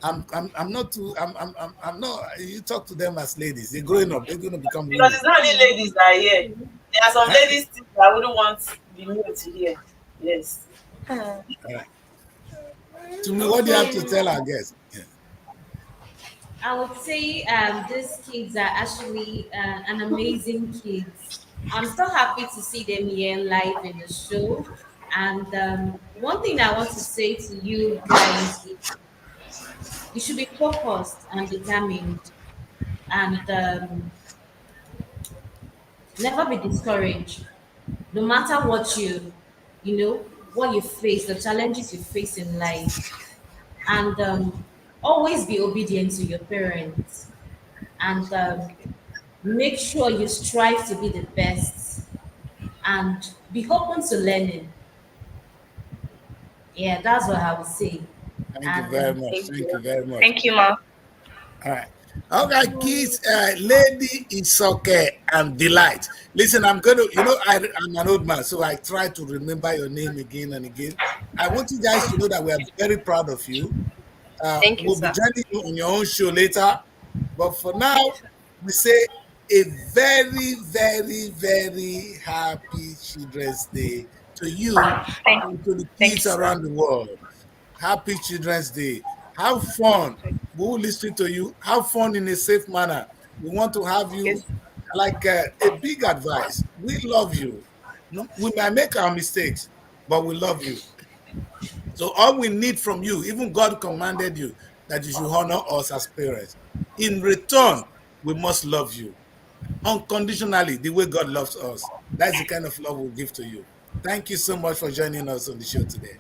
I'm not too. I'm not. You talk to them as ladies. They're growing up. They're going to become Because women. it's not only ladies that are here. There are some Huh? ladies too that I wouldn't want the male to hear. Yes. Hmm. All right. To me, what do you have to Okay, tell our guests? Yeah. I would say these kids are actually an amazing kids. I'm so happy to see them here live in the show. And one thing I want to say to you guys is you should be focused and determined, and never be discouraged. No matter what you know, what you face, the challenges you face in life, and always be obedient to your parents, and make sure you strive to be the best, and be open to learning. Yeah, that's what I would say. Thank you And very much. Thank Thank you. you very much. Thank you, Ma. All right. Okay, kids, Lady Isoke and Delight. Listen, I'm going to, I'm an old man, so I try to remember your name again and again. I want you guys to know that we are very proud of you. Thank you, We'll be sir. joining you on your own show later. But for now, Okay, sir. we say a very, very, very happy Children's Day to you Thank, and to the thank you, kids sir. around the world. Happy Children's Day. Have fun. We will listen to you. Have fun in a safe manner. We want to have you Yes. like a big advice. We love you. No, we might make our mistakes, but we love you. So all we need from you, even God commanded you that you should honor us as parents. In return, we must love you unconditionally, the way God loves us. That's the kind of love we'll give to you. Thank you so much for joining us on the show today.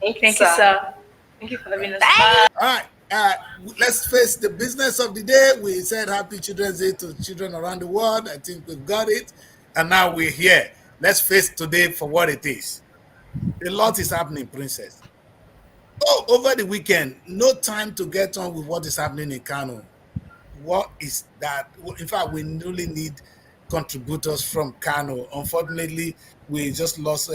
Thank you, sir. Thank you for having us. Bye. All right. Let's face the business of the day. We said Happy Children's Day to children around the world. I think we've got it. And now we're here. Let's face today for what it is. A lot is happening, Princess. Oh, over the weekend, no time to get on with what is happening in Kano. What is that? In fact, we really need contributors from Kano. Unfortunately, we just lost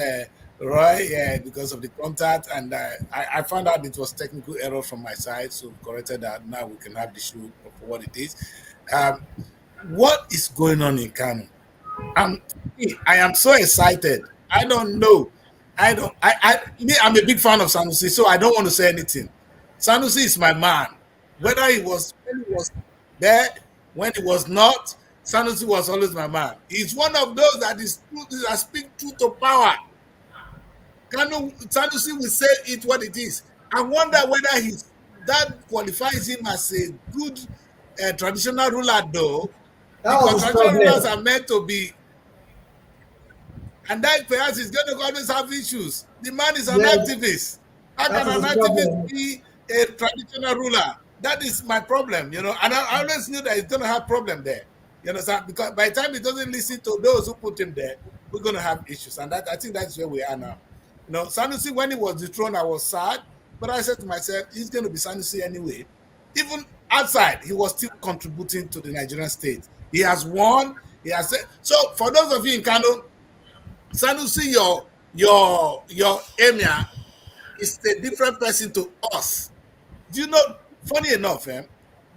Roy because of the contact, and I found out it was technical error from my side, so we corrected that. Now we can have the show for what it is. Um, what is going on in Kano? I'm I am so excited. I don't know. I don't. I'm a big fan of Sanusi, so I don't want to say anything. Sanusi is my man. Whether he was when he was there, when he was not, Sanusi was always my man. He's one of those that speak truth to power. Sanusi will say it what it is. I wonder whether that qualifies him as a good traditional ruler, though, That because was his traditional rulers problem. are meant to be, and that perhaps is going to always have issues. The man is an Yes, activist. How that can was an his activist problem. be a traditional ruler? That is my problem. And I always knew that he's going to have problem there. You understand? Because by the time he doesn't listen to those who put him there, we're going to have issues. And I think that's where we are now. Sanusi, when he was dethroned, I was sad. But I said to myself, he's going to be Sanusi anyway. Even outside, he was still contributing to the Nigerian state. He has won. He has said. So for those of you in Kano, Sanusi, your emir is a different person to us. Do you know? Funny enough,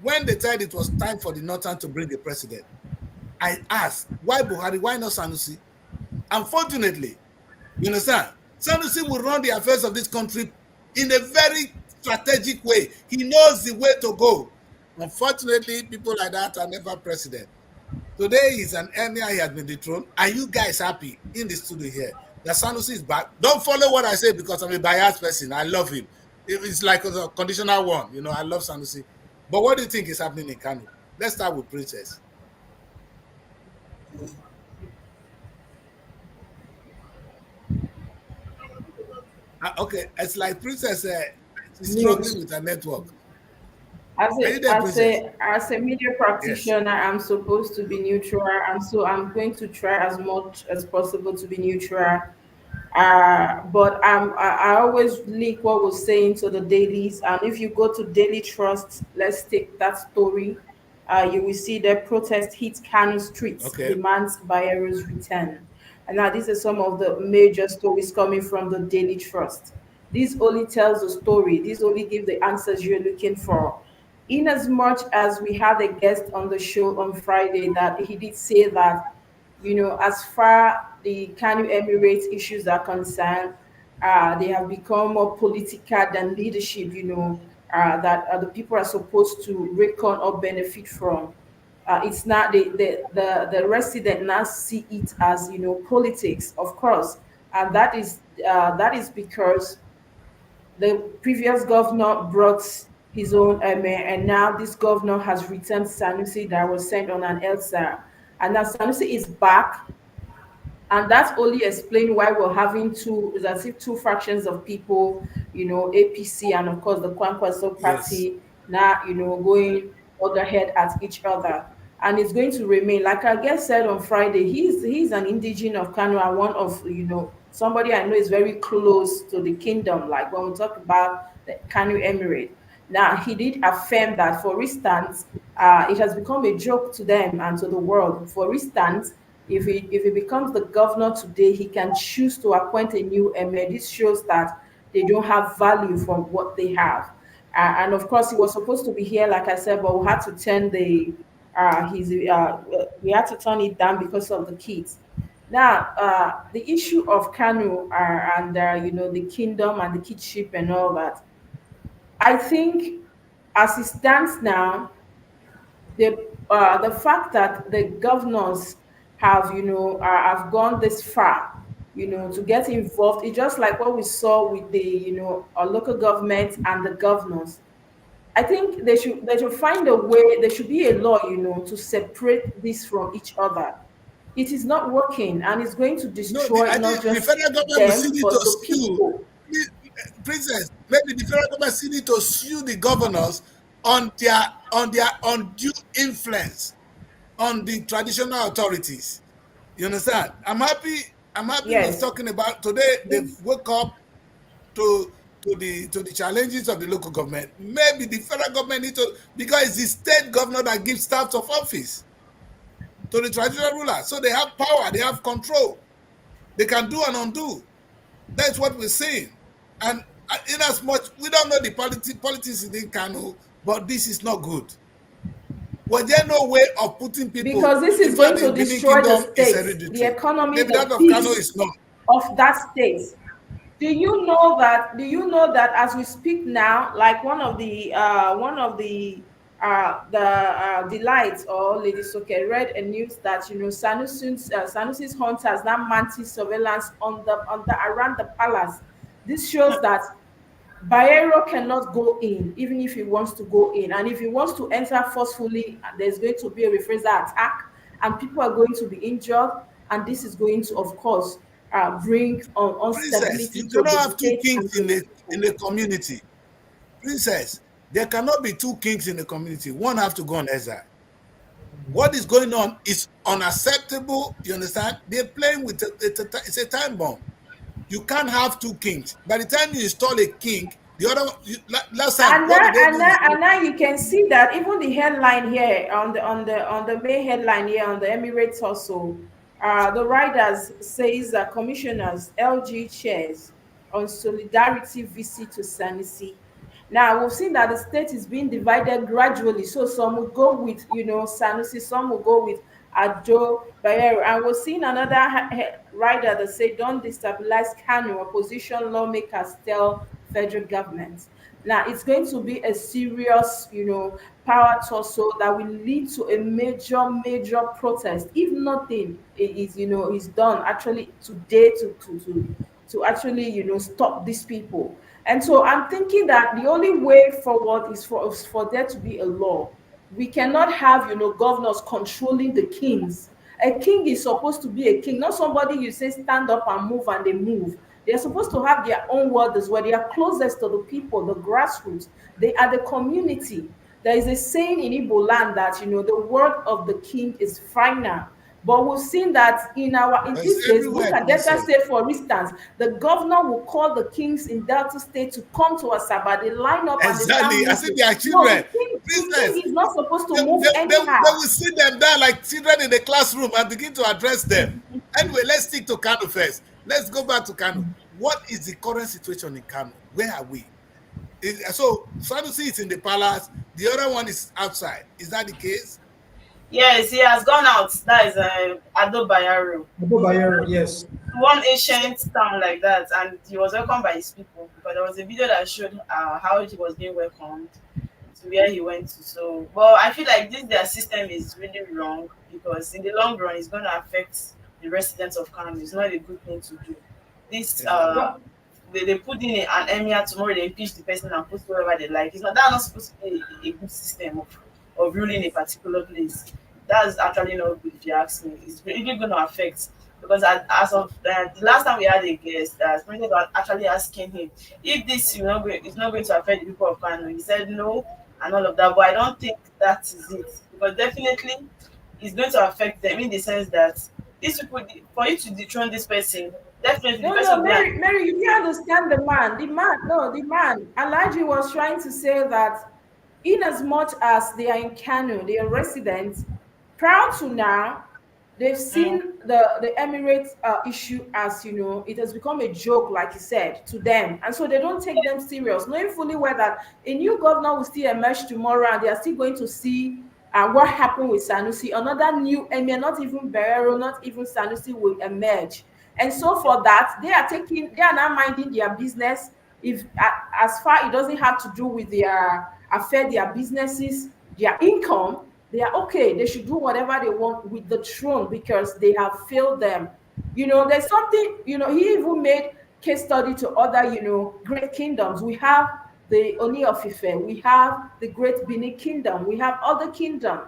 when they said it was time for the Northern to bring a president, I asked why Buhari, why not Sanusi? Unfortunately, you understand, Sanusi will run the affairs of this country in a very strategic way. He knows the way to go. Unfortunately, people like that are never president. Today is an emir, he has been dethroned. Are you guys happy in the studio here that Sanusi is back? Don't follow what I say because I'm a biased person. I love him. It's like a conditional one. I love Sanusi. But what do you think is happening in Kano? Let's start with Princess. Okay, it's like Princess. She's struggling Mute. with her network. As Are you a there, Princess? media Yes. practitioner, I'm supposed to be neutral, and so I'm going to try as much as possible to be neutral. But I always link what we're saying to the dailies, and if you go to Daily Trust, let's take that story. You will see the protest hit Kano streets, Okay. demands Bayero's return. And now these are some of the major stories coming from the Daily Trust. This only tells the story. This only gives the answers you're looking for. In as much as we had a guest on the show on Friday that he did say that, as far the Kanu Emirates issues are concerned, they have become more political than leadership, that the people are supposed to reckon or benefit from. It's not the resident now see it as, politics, of course, and that is because the previous governor brought his own mayor, and now this governor has returned Sanusi that was sent on an Elsa, and now Sanusi is back, and that's only explain why we're having two, it's as if two fractions of people, APC and of course the Kwankwaso Yes. party now, going other head at each other. And it's going to remain, like I guess said on Friday, he's an indigenous of Kano, and one of, somebody I know is very close to the kingdom, like when we talk about the Kano Emirate. Now, he did affirm that, for instance, it has become a joke to them and to the world. For instance, if he becomes the governor today, he can choose to appoint a new emir. This shows that they don't have value from what they have. And of course, he was supposed to be here, like I said, but we had to turn we had to turn it down because of the kids. Now, the issue of Kanu and the kingdom and the kidship and all that. I think, as it stands now, the fact that the governors have gone this far, to get involved, it's just like what we saw with the our local government and the governors. I think they should find a way. There should be a law, to separate this from each other. It is not working, and it's going to No, destroy I not think the just federal government will still them need to but the sue. people. Princess, maybe the federal government still need to sue the governors on their undue influence on the traditional authorities. You understand? I'm happy we're Yes. talking about today. They've This woke up to the challenges of the local government. Maybe the federal government need to, because it's the state governor that gives staff of office to the traditional ruler. So they have power, they have control. They can do and undo. That's what we're saying. And in as much we don't know the politics in Kano, but this is not good. Was there no way of putting people? because this In is going fact, to in Benin destroy the Kingdom is state, the hereditary. economy, Maybe that the of Kano peace is not. of that state. Do you know that as we speak now, like one of the delights, or Lady Soke read a news that Sanusi's hunters now mounting surveillance on the around the palace. This shows that Bayero cannot go in, even if he wants to go in. And if he wants to enter forcefully, there's going to be a reprisal attack, and people are going to be injured. And this is going to, of course, bring on Princess, instability you to cannot the have two state kings and to in the the in people. the community. Princess, there cannot be two kings in the community. One have to go on exile. What is going on is unacceptable. You understand? They're playing with it's a time bomb. You can't have two kings. By the time you install a king, the other last time, And what now, did they and do now, with and now you can see that even the headline here on the main headline here on the Emirates also, the writers says that commissioners LG chairs on solidarity visit to Sanusi. Now we've seen that the state is being divided gradually. So some will go with Sanusi, some will go with Ado Bayero, and we're seeing another writer that say don't destabilize Kano. Opposition lawmakers tell federal government. Now it's going to be a serious, power tussle that will lead to a major, major protest. If nothing is done actually today to actually stop these people. And so I'm thinking that the only way forward is for there to be a law. We cannot have governors controlling the kings. A king is supposed to be a king, not somebody you say stand up and move and they move. They're supposed to have their own word as well. They are closest to the people, the grassroots. They are the community. There is a saying in Igbo land that the word of the king is final. But we've seen that in But this it's case, look everywhere, at Delta Princess. State for instance. The governor will call the kings in Delta State to come to Asaba. They line up and they start Exactly. I see moving. their No, children. the Princess, king is not supposed to they, move they, they, anyhow. they will sit them down like children in the classroom and begin to address them. Anyway, let's stick to Kano first. Let's go back to Kano. What is the current situation in Kano? Where are we? So Sanusi is in the palace. The other one is outside. Is that the case? Yes, he has gone out. That is Ado Bayero. Abu Bayero, yes. One ancient town like that, and he was welcomed by his people because there was a video that showed how he was being welcomed to where he went to. So, well, I feel like this their system is really wrong because in the long run, it's going to affect the residents of Kano. It's not a good thing to do. This Exactly. Well, they put in an emir tomorrow, they impeach the person and put whoever they like. It's not that's not supposed to be a good system of ruling a particular place. That's actually not good if you ask me. It's really going to affect because as of the last time we had a guest, President was actually asking him if this is not going to affect the people of Kano. He said no and all of that, but I don't think that is it because definitely it's going to affect them in the sense that these people, for you to dethrone this person, definitely the No, person no, will be an Mary, you can't understand the man. The man. Alaji was trying to say that in as much as they are in Kano, they are residents, proud to now, they've mm, seen the Emirates issue as, it has become a joke, like you said, to them. And so they don't take them serious, knowing fully well that a new governor will still emerge tomorrow and they are still going to see what happened with Sanusi. Another new emir, not even Berero, not even Sanusi will emerge. And so for that, they are now minding their business. If as far it doesn't have to do with their affair, their businesses, their income, they are okay. They should do whatever they want with the throne because they have failed them. There's something, he even made case study to other, great kingdoms. We have the Oni of Ife, we have the great Benin kingdom, we have other kingdom.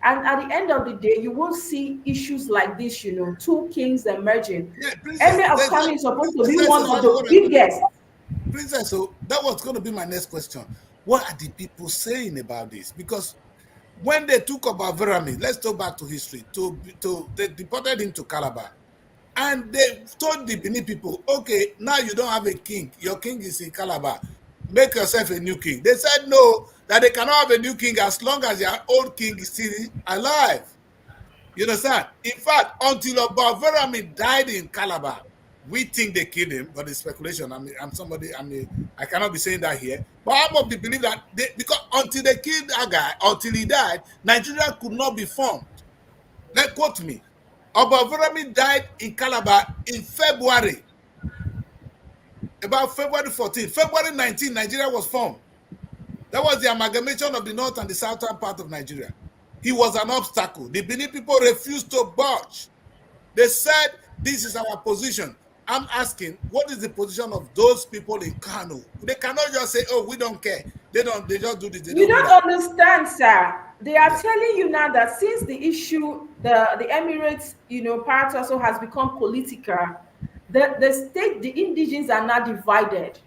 And at the end of the day, you won't see issues like this, two kings emerging. Yeah, Princess. Emir of There's Kano is supposed to be Princess. one So of sorry, the hold on. biggest. Princess. So that was going to be my next question. What are the people saying about this? Because when they took about Verami, let's go back to history. They deported him to Calabar, and they told the Benin people, "Okay, now you don't have a king. Your king is in Calabar. Make yourself a new king." They said no, that they cannot have a new king as long as their old king is still alive. You understand? In fact, until Verami died in Calabar, we think they killed him, but it's speculation. I cannot be saying that here. But I'm of the belief that because until they killed that guy, until he died, Nigeria could not be formed. Let quote me. Verami died in Calabar in February, about February 14. February 19, Nigeria was formed. That was the amalgamation of the north and the southern part of Nigeria. He was an obstacle. The Benin people refused to budge. They said, this is our position. I'm asking, what is the position of those people in Kano? They cannot just say, oh, we don't care. They just do this, they You don't do don't that. understand, sir. They are Yeah. telling you now that since the issue, the Emirates, part also has become political, the state, the indigenes are now divided.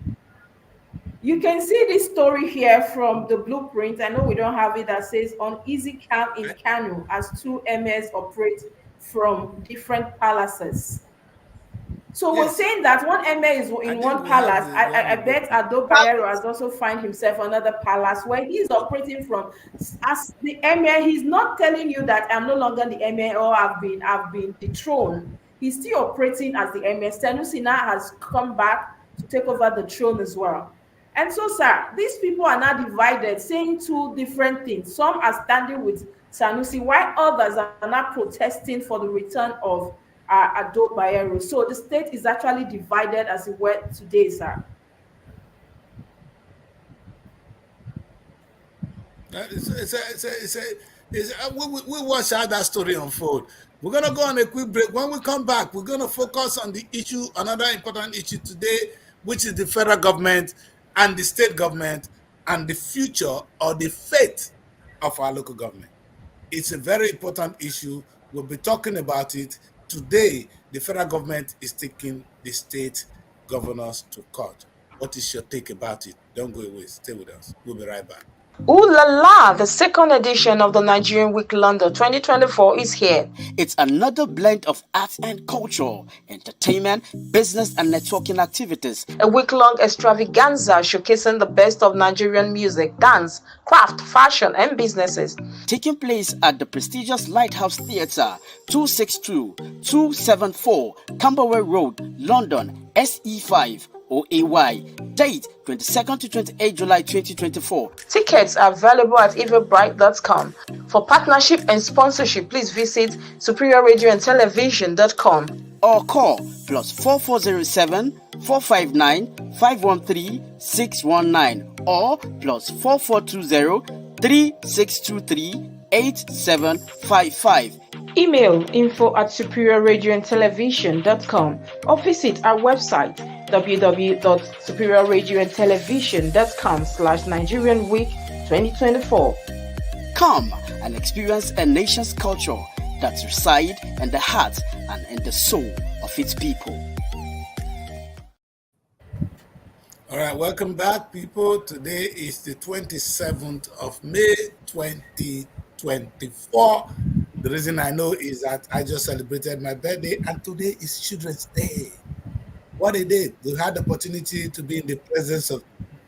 You can see this story here from the blueprint. I know we don't have it that says uneasy camp in I, Kano as two emirs operate from different palaces. So we're yes, saying that one emir is I in think one we have palace. the I, we have I, I the bet blueprint. Ado Bayero has also find himself another palace where he's operating from as the emir. He's not telling you that I'm no longer the emir or I've been dethroned. He's still operating as the emir. Sanusi now has come back to take over the throne as well. And so, sir, these people are now divided, saying two different things. Some are standing with Sanusi, while others are now protesting for the return of Ado Bayero. So the state is actually divided as it were today, sir. We watch how that story unfold. We're gonna go on a quick break. When we come back, we're gonna focus on the issue, another important issue today, which is the federal government and the state government and the future or the fate of our local government. It's a very important issue. We'll be talking about it today. The federal government is taking the state governors to court. What is your take about it? Don't go away. Stay with us. We'll be right back. Ooh la la! The second edition of the Nigerian Week London 2024 is here. It's another blend of arts and culture, entertainment, business, and networking activities. A week-long extravaganza showcasing the best of Nigerian music, dance, craft, fashion, and businesses. Taking place at the prestigious Lighthouse Theatre, 262-274 Camberwell Road, London, SE5 OAY. Date 22nd to 28 July 2024. Tickets are available at everbright.com. For partnership and sponsorship, please visit superiorradioandtelevision.com or call +4407 459 513 619 or +4420 3623 8755. Email info@superiorradioandtelevision.com or visit our website www.superiorradioandtelevision.com/Nigerian Week 2024. Come and experience a nation's culture that resides in the heart and in the soul of its people. All right, welcome back, people. Today is the 27th of May, 2024. The reason I know is that I just celebrated my birthday, and today is Children's Day. What a day. We had the opportunity to be in the presence of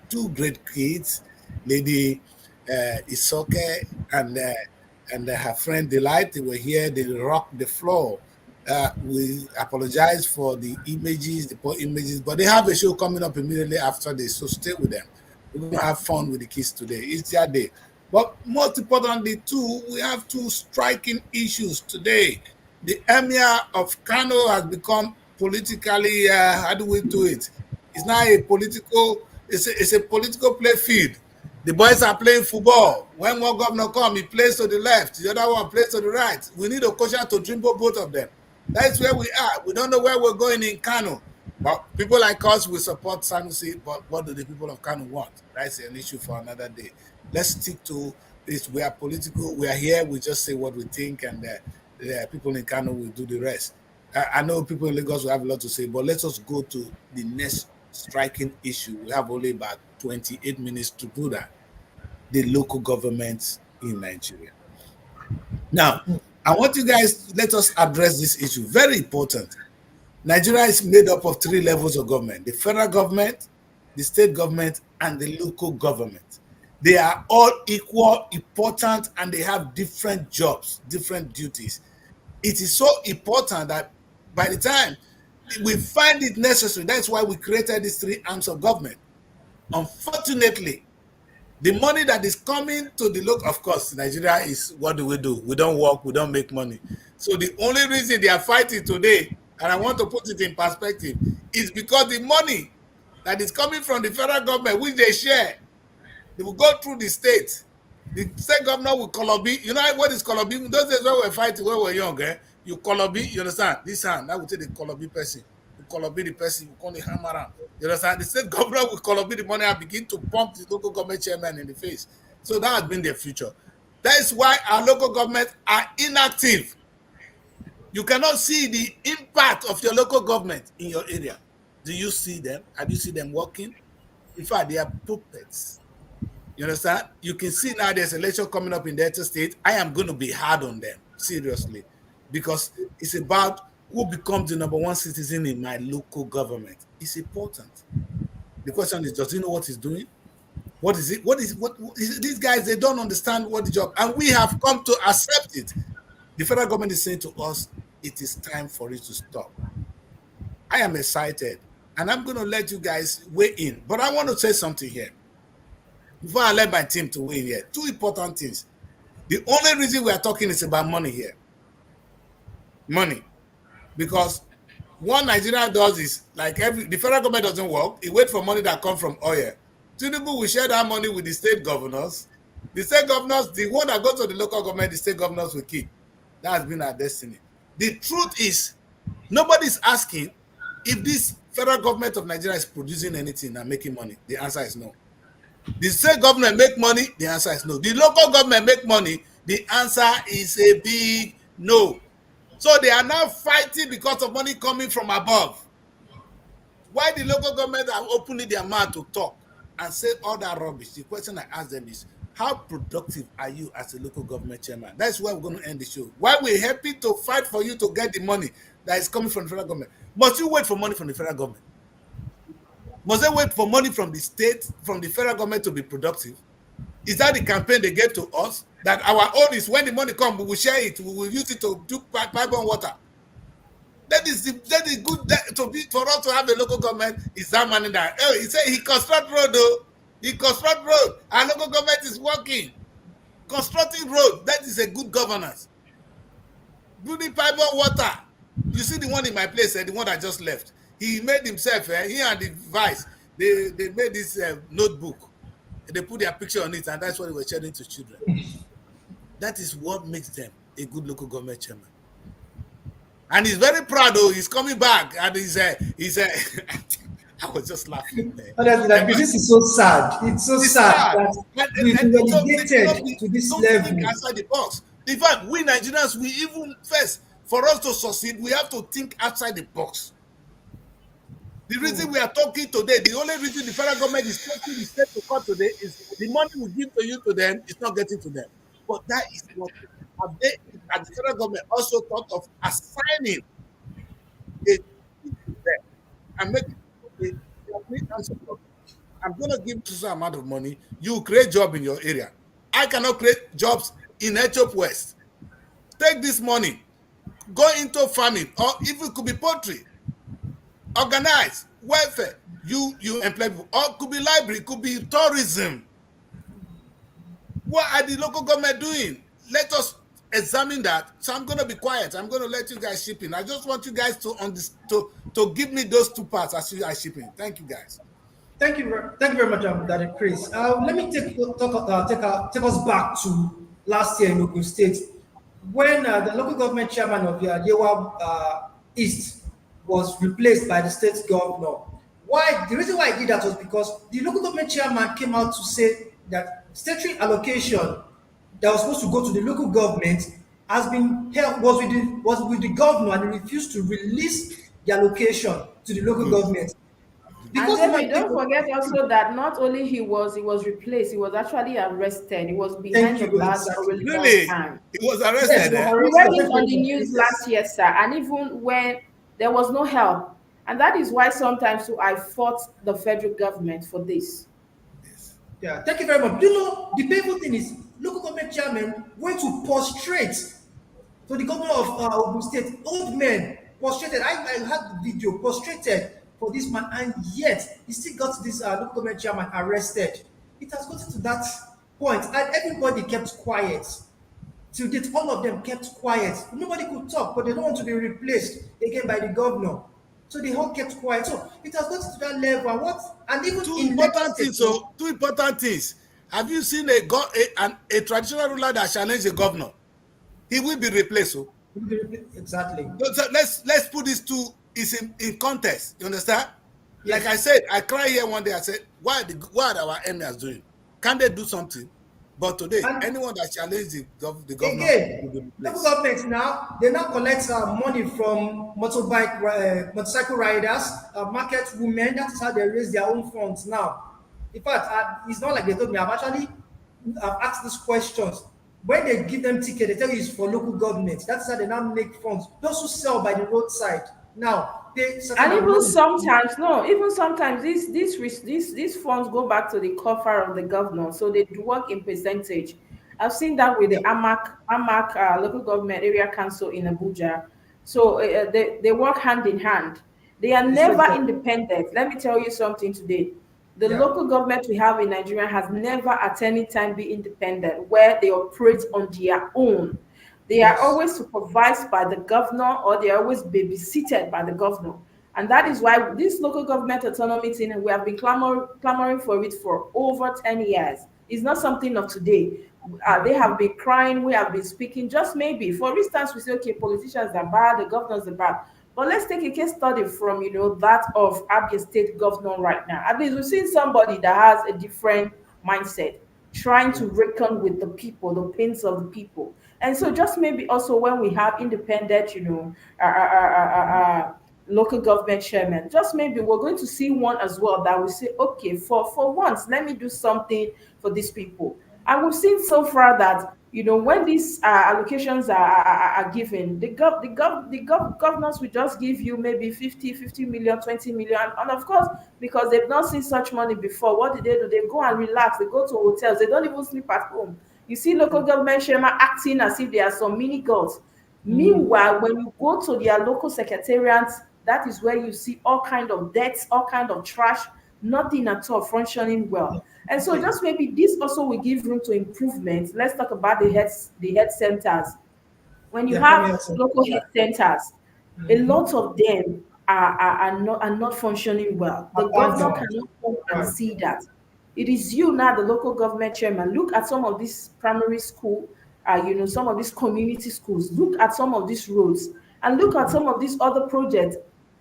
two great kids, Lady Isoke and her friend Delight. They were here. They rocked the floor. We apologize for the images, the poor images, but they have a show coming up immediately after this, so stay with them. We're going to have fun with the kids today. It's their day. But most importantly, too, we have two striking issues today. The Emir of Kano has become politically, how do we do it? It's now a political, it's a political play field. The boys are playing football. When one governor comes, he plays to the left, the other one plays to the right. We need a coach to dribble both of them. That's where we are. We don't know where we're going in Kano. But people like us will support Sanusi, but what do the people of Kano want? That's an issue for another day. Let's stick to this. We are political. We are here. We just say what we think, and the people in Kano will do the rest. I know people in Lagos will have a lot to say, but let us go to the next striking issue. We have only about 28 minutes to do that. The local governments in Nigeria. Now, I want you guys, let us address this issue. Very important. Nigeria is made up of three levels of government: the federal government, the state government, and the local government. They are all equal, important, and they have different jobs, different duties. It is so important that by the time we find it necessary, that's why we created these three arms of government. Unfortunately, the money that is coming to the local, of course, Nigeria is, what do? We don't work, we don't make money. So the only reason they are fighting today, and I want to put it in perspective, is because the money that is coming from the federal government, which they share, they will go through the state. The state governor will colobi. You know what is colobi? Those days when we were fighting, when we were young, you colobi, you understand? This hand, that will take the colobi person. You colobi the person, you call the hammer around. You understand? The state governor will colobi the money and begin to pump the local government chairman in the face. So that has been their future. That is why our local governments are inactive. You cannot see the impact of your local government in your area. Do you see them? Have you seen them working? In fact, they are puppets. You understand? You can see now there's an election coming up in Delta State. I am going to be hard on them, seriously, because it's about who becomes the number one citizen in my local government. It's important. The question is, does he know what he's doing? What is it? What is these guys? They don't understand what the job, and we have come to accept it. The federal government is saying to us, it is time for it to stop. I am excited, and I'm going to let you guys weigh in. But I want to say something here. Before I let my team to weigh in here, two important things. The only reason we are talking is about money here. Money. Because what Nigeria does is, like the federal government doesn't work, it waits for money that comes from oil. Tinubu will share that money with the state governors. The state governors, the one that goes to the local government, the state governors will keep. That has been our destiny. The truth is, nobody's asking if this federal government of Nigeria is producing anything and making money. The answer is no. The state government make money? The answer is no. The local government make money? The answer is a big no. So they are now fighting because of money coming from above. Why the local government are opening their mouth to talk and say all that rubbish? The question I ask them is, how productive are you as a local government chairman? That's why we're going to end the show. Why we're happy to fight for you to get the money that is coming from the federal government. Must you wait for money from the federal government? Must they wait for money from the state, from the federal government to be productive? Is that the campaign they gave to us? That our own is when the money comes, we will share it, we will use it to do pipe on water. That is good to be for us to have a local government. Is that money that he said he construct road though? He construct road. Our local government is working, constructing road. That is a good governance. Building pipe on water. You see the one in my place, the one that just left. He made himself, he and the vice, they made this notebook. They put their picture on it, and that's what they were sharing to children. That is what makes them a good local government chairman. And he's very proud though. He's coming back, and I was just laughing, man. Honestly, that this is so sad. It's so It's sad sad. that we've been So they relegated to this don't level. think outside the box. In fact, we Nigerians, we even first, for us to succeed, we have to think outside the box. The reason we are talking today, the only reason the federal government is taking the state to court today is the money we give to you to them is not getting to them. But that is what have they, at the federal government, also thought of assigning a to them and making it I'm going to give you some amount of money. You create job in your area. I cannot create jobs in Ethiopia West. Take this money, go into farming, or if it could be poultry, organize welfare. You employ people, or it could be library, it could be tourism. What are the local government doing? Let us examine that. So I'm going to be quiet. I'm going to let you guys ship in. I just want you guys to give me those two parts as you are shipping. Thank you, guys. Thank you very much, Daddy Chris. Let me take us back to last year in Ogun State when the local government chairman of Yewa East was replaced by the state governor. Why? The reason why I did that was because the local government chairman came out to say that statutory allocation that was supposed to go to the local government has been held was with the governor, and he refused to release the allocation to the local government. And The man David, don't forget also that not only he was replaced, he was actually arrested. He was behind Thank the you bars for a exactly. really long Really? time. He was Yes, arrested, he was eh? We read arrested. it on the Definitely. news Yes. last year, sir, and even when there was no help. And that is why sometimes too, I fought the federal government for this. Yes. Yeah, thank you very much. You know, the painful thing is local government chairman went to prostrate to the governor of Ogun State. Old men prostrated. I had the video prostrated for this man, and yet he still got this local government chairman arrested. It has gotten to that point, and everybody kept quiet. Till date, all of them kept quiet. Nobody could talk, but they don't want to be replaced again by the governor. So they all kept quiet. So it has gotten to that level. And what? And even Two in Lagos important State, things. So two important things. Have you seen a traditional ruler that challenge the governor? He will be replaced. So, exactly. so let's put these two is in context. You understand? Like I Yes. said, I cried here one day. I said, what are our enemies doing? Can they do something? But today, And anyone that challenges the governor will again, be local replaced. governments now they now collect money from motorcycle riders, market women. That is how they raise their own funds now. In fact, it's not like they told me. I've asked these questions. When they give them ticket, they tell you it's for local government. That's how they now make funds. Those who sell by the roadside now pay certain And even amount. sometimes, no, even sometimes these funds go back to the coffer of the governor, so they do work in percentage. I've seen that with the Yeah, AMAC local government area council in Abuja. So they work hand in hand. They are the state never government. independent. Let me tell you something today. The Yeah. local government we have in Nigeria has never at any time been independent, where they operate on their own. They are Yes. always supervised by the governor, or they are always babysitted by the governor. And that is why this local government autonomy thing, we have been clamoring for it for over 10 years. It's not something of today. They have been crying, we have been speaking, just maybe. For instance, we say, okay, politicians are bad, the governors are bad. But let's take a case study from, that of Abia State governor right now. At least we've seen somebody that has a different mindset, trying to reckon with the people, the pains of the people. And so just maybe also when we have independent, local government chairman. Just maybe we're going to see one as well that will say, okay, for once, let me do something for these people. And we've seen so far that when these allocations are given, the governors will just give you maybe 50 million, 20 million, and of course, because they've not seen such money before, what do? They go and relax. They go to hotels. They don't even sleep at home. You see local government chairman acting as if they are some mini gods. Meanwhile, when you go to their local secretariats, that is where you see all kind of debts, all kind of trash, nothing at all functioning well. And so just maybe this also will give room to improvement. Let's talk about the health centers. When you Yeah, have primary health center. local Yeah. health centers, a lot of them are not functioning well. The governor Abandoned. cannot come and Right. see that. It is you now, the local government chairman. Look at some of these primary school, some of these community schools. Look at some of these roads, and look at some of these other projects.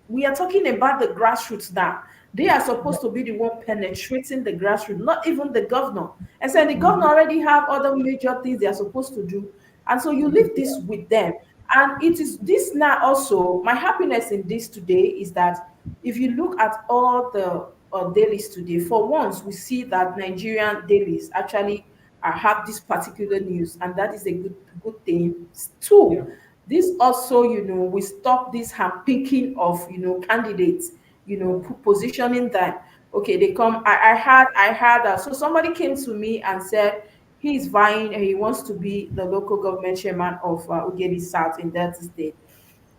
We are talking about the grassroots now. They are supposed to be the one penetrating the grassroots, not even the governor. And so the governor already have other major things they are supposed to do. And so you leave this with them. And it is this now also, my happiness in this today is that if you look at all the dailies today, for once we see that Nigerian dailies actually have this particular news, and that is a good thing. Yeah. Two, this also, we stop this handpicking of candidates, positioning them. Okay, they come. I had so somebody came to me and said he's vying and he wants to be the local government chairman of Ugedi South in Delta State,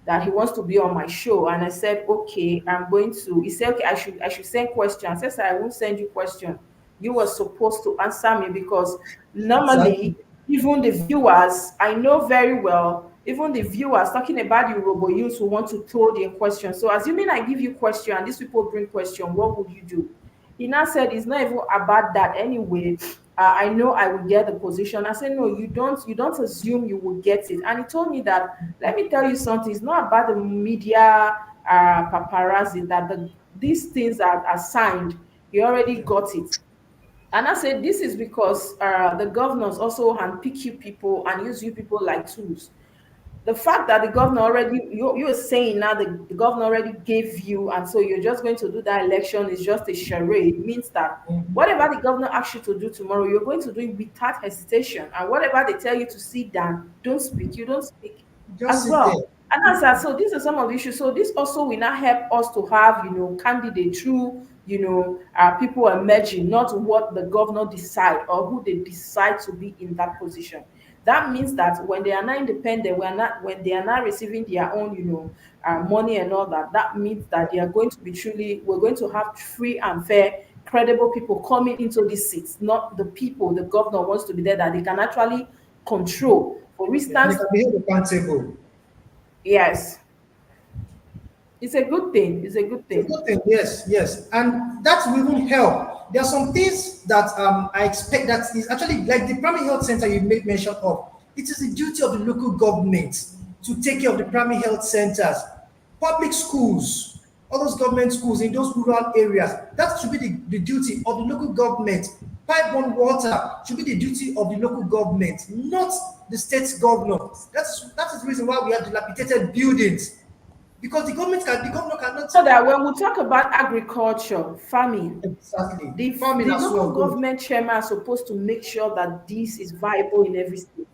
that he wants to be on my show. And I said, okay, I'm going to. He said, okay, I should send questions. I said, "Sir, I won't send you question. You were supposed to answer me because Exactly. normally even the viewers, I know very well, even the viewers talking about the robo youths who want to throw their question. So assuming I give you question and these people bring question, what would you do?" He now said it's not even about that anyway. I know I will get the position. I said, no, you don't assume you will get it. And he told me that, let me tell you something, it's not about the media paparazzi, that these things are signed. He already got it. And I said, this is because the governors also handpick you people and use you people like tools. The fact that the governor already, you're saying now the governor already gave you, and so you're just going to do that election is just a charade, means that whatever the governor asks you to do tomorrow, you're going to do it without hesitation. And whatever they tell you to sit down, don't speak, you don't speak Just as sit there. well. And that's that. So these are some of the issues. So this also will not help us to have, candidates through, people emerging, not what the governor decide or who they decide to be in that position. That means that when they are not independent, when they are not receiving their own, money and all that, that means that they are going to be we're going to have free and fair, credible people coming into these seats, not the people the governor wants to be there that they can actually control. For Yeah. And they instance, can be held accountable. yes, it's a good thing. It's a good It's a thing. good thing, yes, yes, and that will even help. There are some things that I expect that is actually like the primary health center you made mention of. It is the duty of the local government to take care of the primary health centers, public schools, all those government schools in those rural areas. That should be the duty of the local government. Pipe-borne water should be the duty of the local government, not the state governor. That is the reason why we have dilapidated buildings because the governor cannot. So that when we talk about agriculture, farming, Exactly. the Farming the as well, local good. government chairman are supposed to make sure that this is viable in every state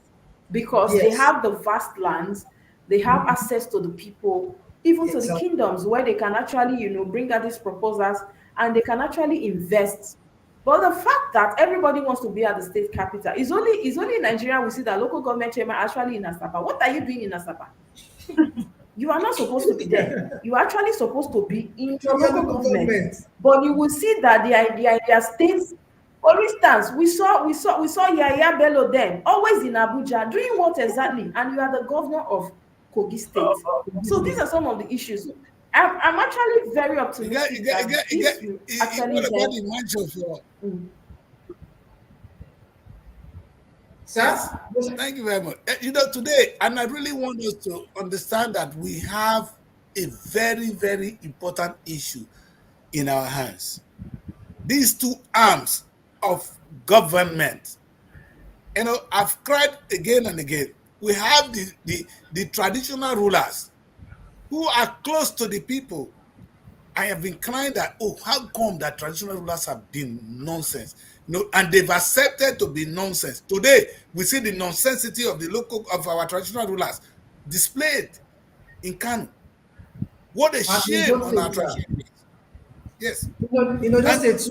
because they Yes, have the vast lands, they have access to the people, even to the exactly. kingdoms where they can actually, bring out these proposals and they can actually invest. But the fact that everybody wants to be at the state capital is only in Nigeria we see that local government chairman actually in Asaba. What are you doing in Asaba? You are not supposed to be there. You are actually supposed to be in your In your local local government. government. But you will see that they are in their states. For instance, we saw Yaya Bello then, always in Abuja, doing what exactly? And you are the governor of Kogi State. So these are some of the issues. I'm actually very You get, you optimistic get, you that get, you get. this will actually What about help. the mansion for? Mm. Yes. Sir? Thank you very much. Today, and I really want us to understand that we have a very, very important issue in our hands. These two arms of government. I've cried again and again. We have the traditional rulers, who are close to the people. I have been crying that, oh, how come that traditional rulers have been nonsense? No, and they've accepted to be nonsense. Today, we see the nonsensity of the local of our traditional rulers displayed in Kano. What a And in shame those on our states, traditional rulers. Yes. those And states,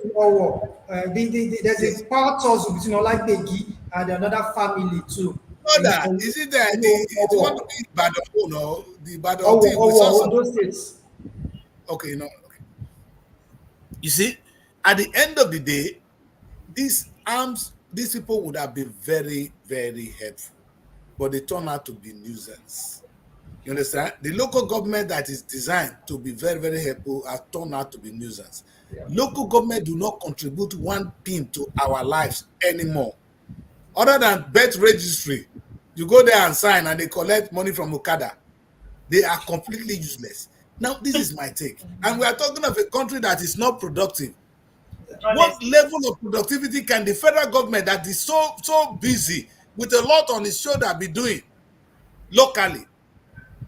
there's a yes, power tussle between Olagbegi and another family too. no, that is it there? It want to Owo, be Ibadan, no, the Ibadan thing. We saw some. Ondo states. Okay, no. Okay. You see, at the end of the day, these people would have been very, very helpful, but they turn out to be nuisance. You understand? The local government that is designed to be very, very helpful has turned out to be nuisance. Yeah. Local government do not contribute one pin to our lives anymore. Other than birth registry, you go there and sign and they collect money from Okada. They are completely useless. Now, this is my take. And we are talking of a country that is not productive. What Honestly. level of productivity can the federal government that is so busy with a lot on its shoulder be doing locally?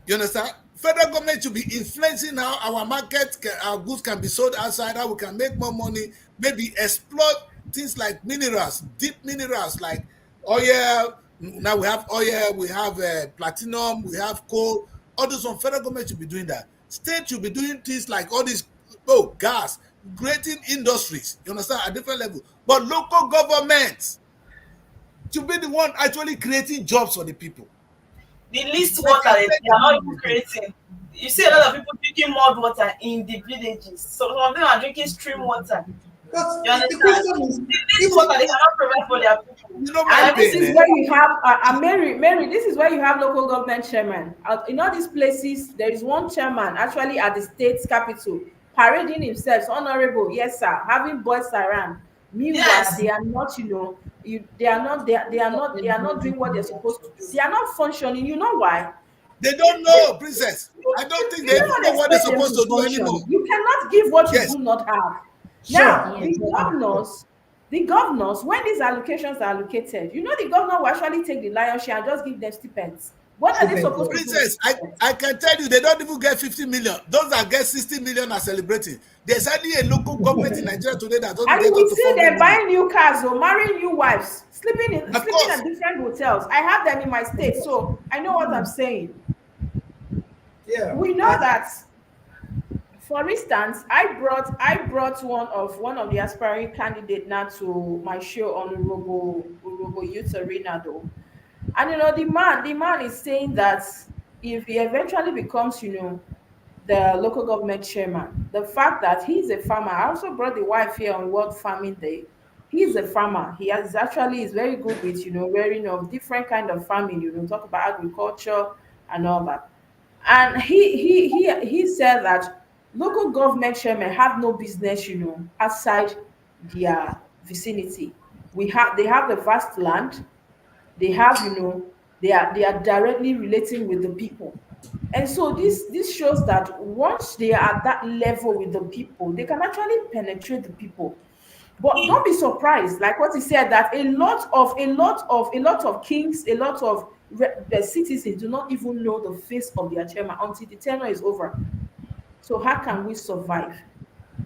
You understand? Federal government should be influencing how our market, our goods can be sold outside, how we can make more money, maybe exploit things like minerals, deep minerals like oil. Now we have oil, we have platinum, we have coal. All those on federal government should be doing that. State should be doing things like all these, oh, gas, creating industries. You understand? At different level. But local governments should be the one actually creating jobs for the people. The least Like water I they said, are not even creating. You see a lot of people drinking mud water in the villages. So some of them are drinking stream water. But You the understand? question is, The least if water they cannot provide for their people. you know my And And this pain, is eh? where you have Mary, this is where you have local government chairman. In all these places, there is one chairman actually at the state's capital, parading himself, honorable, yes, sir, having boys around. Meanwhile, yes, they are not, they are not doing what they're supposed to do. They are not functioning. You know why? They don't know, princess. I don't think they You even know cannot what they're expect them supposed to to do anymore. function. You cannot give what you Yes, do not have. Now, sure, Yes, the governors, when these allocations are allocated, the governor will actually take the lion's share and just give them stipends. What are they stipend, supposed to do yes. with princess, stipends? I can tell you they don't even get 50 million. Those that get 60 million are celebrating. There's hardly a local government in Nigeria today that doesn't And you get will up to see 400 them million. buying new cars or marrying new wives, Of sleeping at course, different hotels. I have them in my state, so I know what I'm saying. Yeah. We know And that. For instance, I brought one of the aspiring candidate now to my show on Urobo Youth Arena though. And the man is saying that if he eventually becomes, the local government chairman, the fact that he's a farmer. I also brought the wife here on World Farming Day. He's a farmer. He has actually is very good with, wearing of different kind of farming, talk about agriculture and all that. And he said that local government chairmen have no business, outside their vicinity. They have the vast land. They have, they are directly relating with the people. And so this shows that once they are at that level with the people, they can actually penetrate the people. But don't be surprised, like what he said, that a lot of kings, a lot of the citizens do not even know the face of their chairman until the tenure is over. So how can we survive?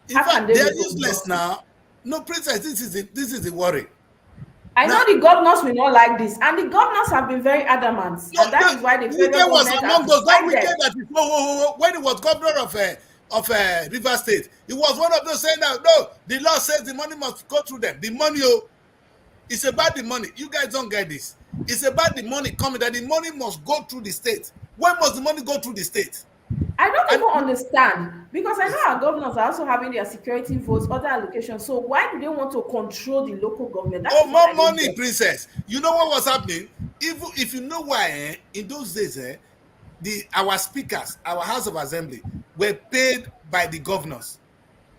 in How can fact, they they are be useless productive? now. No, princess, this is the worry. I Now, know the governors will not like this, and the governors have been very adamant, no, and that is why the federal Wike was government has among those. Don't Wike decided. that is when he was governor of River State. He was one of those saying that no, the law says the money must go through them. The money, it's about the money. You guys don't get this. It's about the money coming. That the money must go through the state. When must the money go through the state? I don't And even understand because I know yes, our governors are also having their security votes, other allocations. So why do they want to control the local government? That oh, is what more I don't money, get. princess. You know what was happening? Even if you know why, in those days, our speakers, our House of Assembly, were paid by the governors.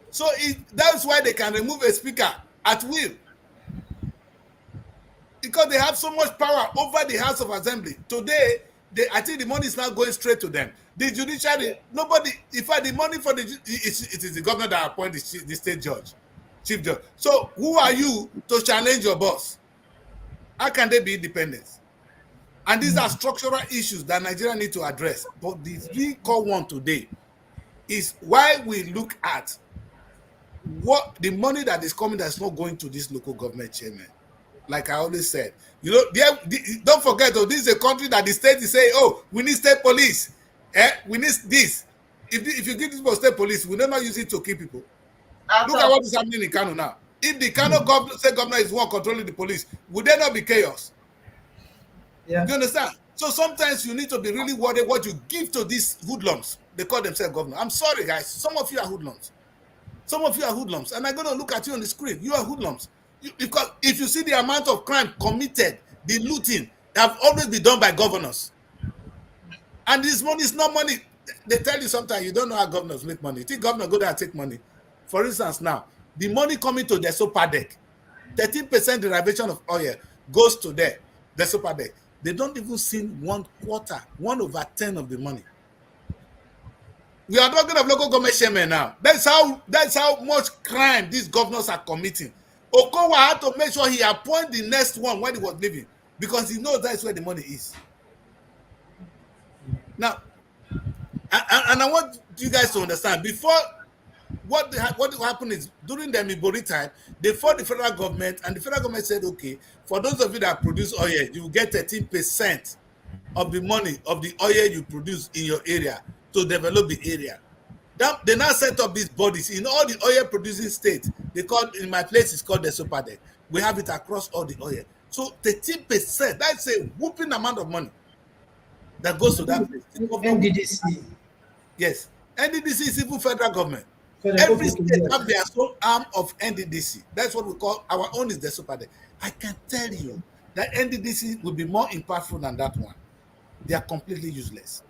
So that's why they can remove a speaker at will because they have so much power over the House of Assembly. Today, I think the money is now going straight to them. The judiciary, nobody. In fact, the money for it is the governor that appoints the state judge, chief judge. So who are you to challenge your boss? How can they be independent? And these are structural issues that Nigeria need to address. But the real core one today is why we look at what the money that is coming that's not going to this local government chairman. Like I always said, don't forget, oh, this is a country that the state is saying, oh, we need state police. We need this. If you give this for state police, we never use it to kill people. At Look at all. what is happening in Kano now. If the Kano state governor is one controlling the police, would there not be chaos? Yeah. You understand? So sometimes you need to be really worried what you give to these hoodlums. They call themselves governor. I'm sorry, guys. Some of you are hoodlums. Some of you are hoodlums. And I'm going to look at you on the screen. You are hoodlums. Because if you see the amount of crime committed, the looting, have always been done by governors. And this money is not money. They tell you sometimes you don't know how governors make money. You think governor go there and take money. For instance, now, the money coming to the SOPADEC, 13% derivation of oil goes to the SOPADEC. They don't even see 1/4, 1/10 of the money. We are talking of local government chairman now. That's how much crime these governors are committing. Okowa had to make sure he appoint the next one when he was leaving because he knows that's where the money is. Now, and I want you guys to understand, before what happened is during the Mibori time, they fought the federal government, and the federal government said, okay, for those of you that produce oil, you will get 13% of the money of the oil you produce in your area to develop the area. They now set up these bodies in all the oil producing states. They call, in my place, it's called the SOPADEC. We have it across all the oil. So 13%, that's a whooping amount of money that goes to that place. NDDC. Yes. NDDC is even federal government. Federal Every government, state yes. have their own arm of NDDC. That's what we call, our own is the SOPADEC. I can tell you that NDDC will be more impactful than that one. They are completely useless.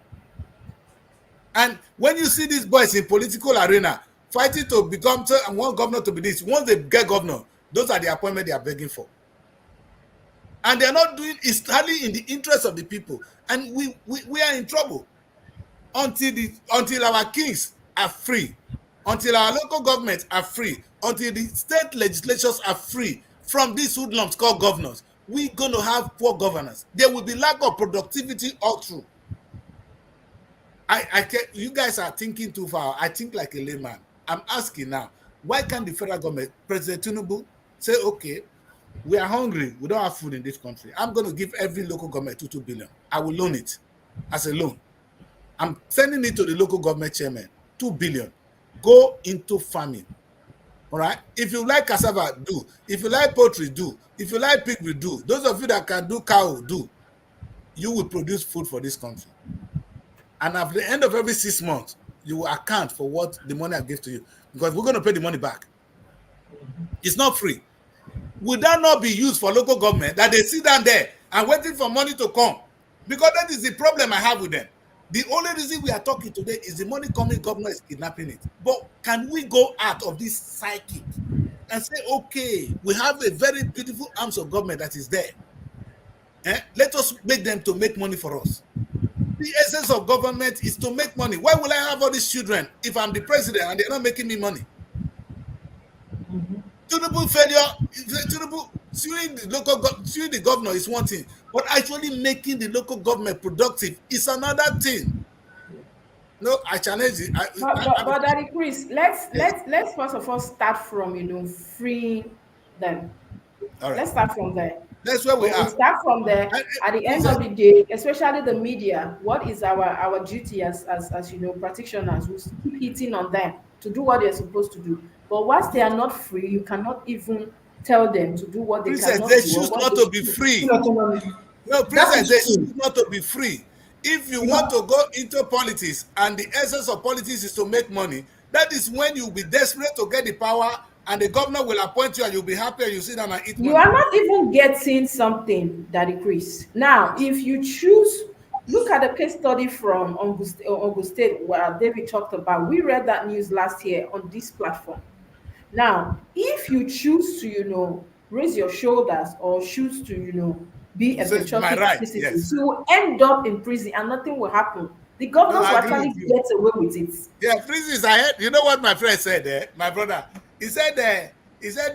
And when you see these boys in political arena fighting to become one governor to be this, once they get governor, those are the appointments they are begging for. And they are not doing, it's hardly in the interest of the people. And we are in trouble until our kings are free, until our local governments are free, until the state legislatures are free from these hoodlums called governors. We're going to have poor governance. There will be lack of productivity all through. You guys are thinking too far. I think like a layman. I'm asking now, why can't the federal government, President Tinubu, say, okay, we are hungry, we don't have food in this country. I'm going to give every local government 2 billion. I will loan it as a loan. I'm sending it to the local government chairman, 2 billion. Go into farming. All right? If you like cassava, do. If you like poultry, do. If you like pig, we do. Those of you that can do cow, do. You will produce food for this country. And at the end of every 6 months, you will account for what the money I gave to you. Because we're going to pay the money back. It's not free. Would that not be used for local government that they sit down there and waiting for money to come? Because that is the problem I have with them. The only reason we are talking today is the money coming, government is kidnapping it. But can we go out of this psychic and say, okay, we have a very beautiful arms of government that is there. Let us make them to make money for us. The essence of government is to make money. Why will I have all these children if I'm the president and they're not making me money? Tinubu failure, Tinubu suing the governor is one thing, but actually making the local government productive is another thing. No, I challenge it. But Daddy Chris, let's first of all start from freeing them. All right. Let's start from there. That's where we When we are. start from there, at the end of the day, especially the media, what is our duty as practitioners? We keep hitting on them to do what they're supposed to do. But once they are not free, you cannot even tell them to do what they Princess, cannot they do. choose not to be free. No, That Princess, they is true. choose not to be free. If you want to go into politics and the essence of politics is to make money, that is when you'll be desperate to get the power and the governor will appoint you and you'll be happy and you sit down and eat You money. are not even getting something that increase. Now, if you choose, look at the case study from Ogun State where David talked about. We read that news last year on this platform. Now, if you choose to, raise your shoulders or choose to, be a So it's my patriotic right, citizen, yes. you will end up in prison and nothing will happen. The No, governors will I agree actually with you. get away with it. Yeah, Princess, I heard, you know what my friend said there, my brother? He said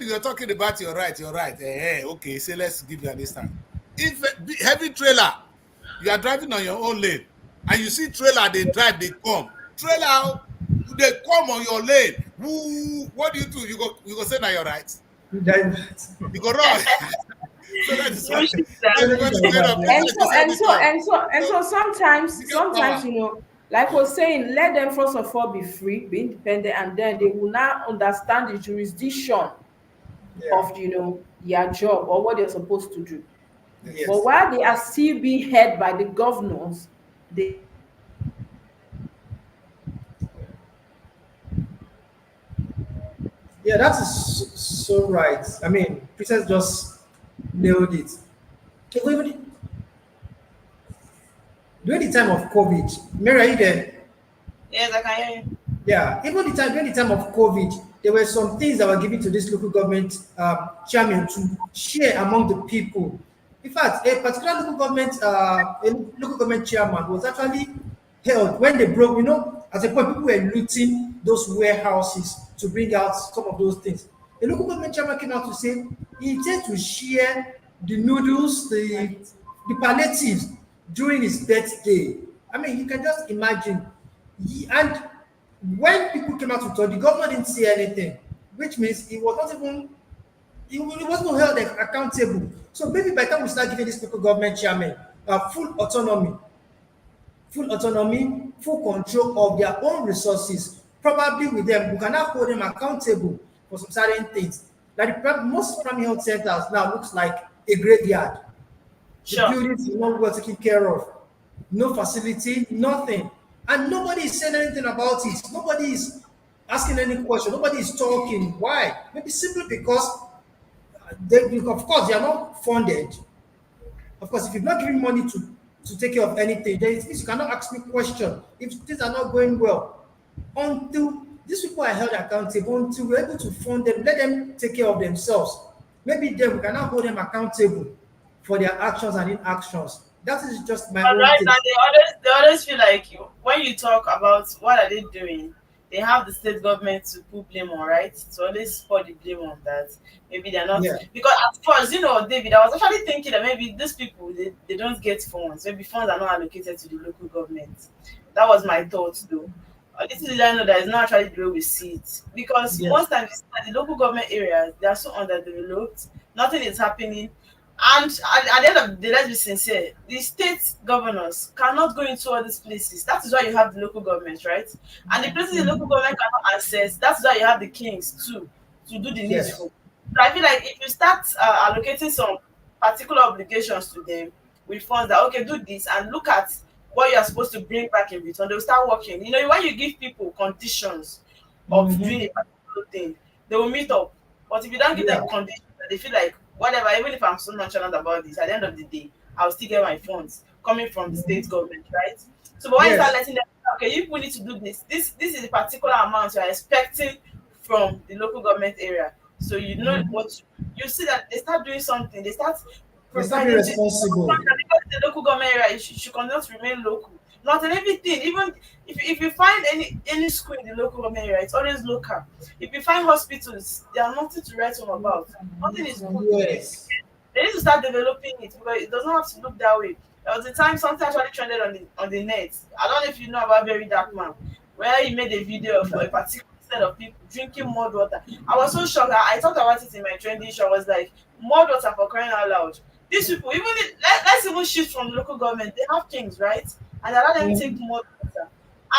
you're talking about your right, okay, so let's give you an instance. If heavy trailer You are driving on your own lane, and you see trailer they drive, they come. Trailer, they come on your lane. Woo, what do? You go say na your right. You divert. You go wrong. So that is why You should that. everybody Totally get up. divert, It's yeah. and like so this and so anytime. and so and so You sometimes get power. like we're saying, let them first of all be free, be independent, and then they will now understand the jurisdiction Yeah. of their job or what they're supposed to do. But Yes. while they are still being held by the governors, they Yeah, that is so right. I mean, Princess just nailed it. Even during the time of COVID, Mary, are you there? Yes, I can hear you. Yeah, even the time during the time of COVID, there were some things that were given to this local government chairman to share among the people. In fact, a particular local government chairman was actually held when they broke. At a point, people were looting those warehouses to bring out some of those things. The local government chairman came out to say he intends to share the noodles, the palliatives during his birthday. I mean, you can just imagine. And when people came out to talk, the governor didn't say anything, which means he was not even he wasn't held accountable. So maybe by the time we start giving this local government chairman full autonomy, full control of their own resources, probably with them, we cannot hold them accountable for some certain things. Like most primary health centers now looks like a graveyard. The Sure. buildings are not well taken care of. No facility, nothing. And nobody is saying anything about it. Nobody is asking any question. Nobody is talking. Why? Maybe simply because, of course, they are not funded. Of course, if you're not giving money to take care of anything, then it means you cannot ask me question if things are not going well. Until these people are held accountable, until we're able to fund them, let them take care of themselves. Maybe then we cannot hold them accountable for their actions and inactions. That is just my But own right now, take. they always feel like when you talk about what are they doing, they have the state government to put blame on, right? To always put the blame on that. Maybe they're not, Yeah. because at first, David, I was actually thinking that maybe these people they don't get funds. Maybe funds are not allocated to the local government. That was my thought though. This is I know that is not actually the way we see it. Because Yes. most times the local government areas they are so underdeveloped, nothing is happening. And at the end of the day, let's be sincere, the state governors cannot go into all these places. That is why you have the local government, right? And the places the local government cannot access, that's why you have the kings too, to do the Yes. needful. So I feel like if you start allocating some particular obligations to them with funds that, okay, do this and look at what you are supposed to bring back in return, they'll start working. When you give people conditions of doing a particular thing, they will meet up. But if you don't give Yeah. them conditions, they feel like whatever, even if I'm so nonchalant about this, at the end of the day, I'll still get my funds coming from the state government, right? So, but when you start Yes. letting them, okay, you people need to do this. This is the particular amount you are expecting from the local government area. So you know what you see that they start doing something. They start They start being providing this responsible. because the local government area should cannot remain local. Not in everything. Even if you find any school in the local government area, it's always local. If you find hospitals, they are nothing to write home about. Nothing is good there. Yes. They need to start developing it because it doesn't have to look that way. There was a time something actually trended on the net. I don't know if you know about Very Dark Man, where he made a video of a particular set of people drinking mud water. I was so shocked. I talked about it in my trending show. I was like, mud water for crying out loud. These people, let's even shift from local government. They have things, right? And allow them to take mud water.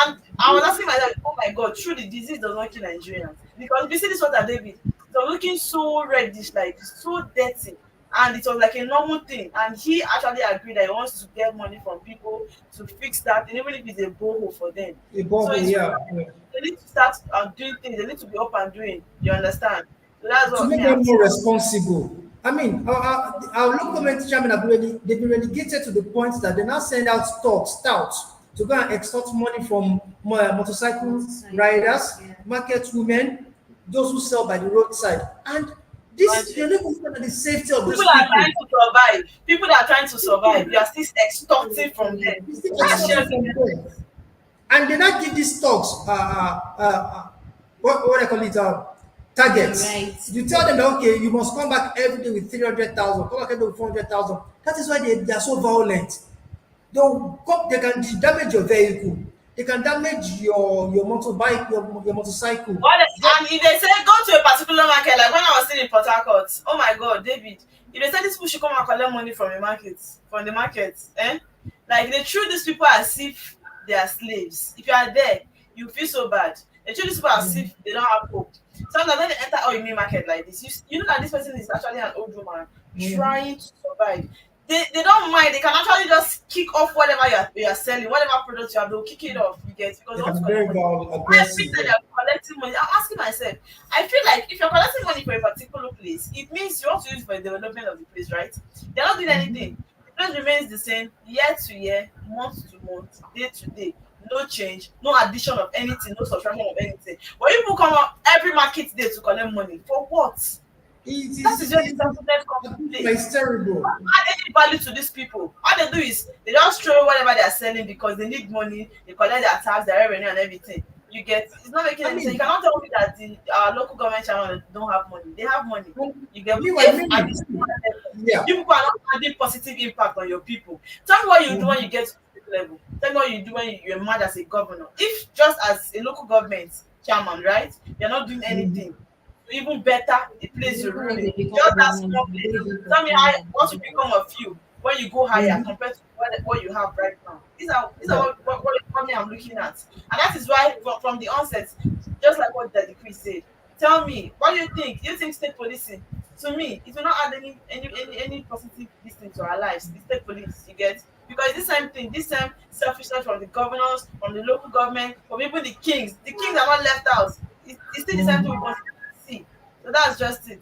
And I was asking myself, oh my God, true, the disease does not kill Nigerians. Because if you see this water, David, it was looking so reddish, like so dirty. And it was like a normal thing. And he actually agreed that he wants to get money from people to fix that, and even if it's a borehole for them. A So bubble, it's yeah. Yeah. they need to start doing things. They need to be up and doing. You understand? So that's To what make me I'm them more saying. responsible. I mean, our local government chairman they've been relegated to the point that they now send out stouts to go and extort money from motorcycle riders, Yeah. market women, those who sell by the roadside. And this, Imagine. they're not looking at the safety of these People that are people. trying to survive. People that are trying to survive. You are still extorting from them. It's still That's extorting just from them. And they now give these stocks, what I call it, targets. Right. You tell them that, okay, you must come back every day with 300,000, come back every day with 400,000. That is why they are so violent. They can damage your vehicle. They can damage your motorbike, your motorcycle. What Just, and if they say go to a particular market, like when I was still in Port Harcourt, oh my God, David, if they say these people should come and collect money from the market, like they treat these people as if they are slaves. If you are there, you feel so bad. They treat these people as if they don't have hope. Sometimes when they enter Oyemi market like this, you know that this person is actually an old woman trying to survive. They don't mind. They can actually just kick off whatever you're selling, whatever product you have, they'll kick it off. You get because they they want can to be collect very money. Every aggressive. time Yeah. they're collecting money, I'm asking myself, I feel like if you're collecting money for a particular place, it means you want to use it for the development of the place, right? They're not doing anything. The place remains the same year to year, month to month, day to day. No change, no addition of anything, no subtraction of anything. But people come up every market day to collect money. For what? That is where the selfishness comes to play. It's terrible. Add any value to these people. All they do is they just throw whatever they are selling because they need money, they collect their tax, their revenue, and everything. You get it's not making I any sense. You mean, cannot tell me that the local government channel don't have money. They have money. You get meanwhile, if at maybe, this level, yeah. you people are not having positive impact on your people. Tell me what you do when Mhm. you get to this level. Tell me what you do when you're mad as a governor. If just as a local government chairman, right? You're not doing anything even better the place you're Even when ruling. they become Just that government, small they place. don't even Tell me how perform like once you that. become a few, when you go higher Mhm. compared to what you have right now. These are Yeah. what me I'm looking at. And that is why from the onset, just like what the decree said, tell me, what do you think? Do you think state policing? To me, it will not add any positive this thing to our lives. The state police, you get because this same thing, this same selfishness from the governors, from the local government, from even the kings. The kings are not left out. It's still the same thing we Mhm. continue to see. So that's just it.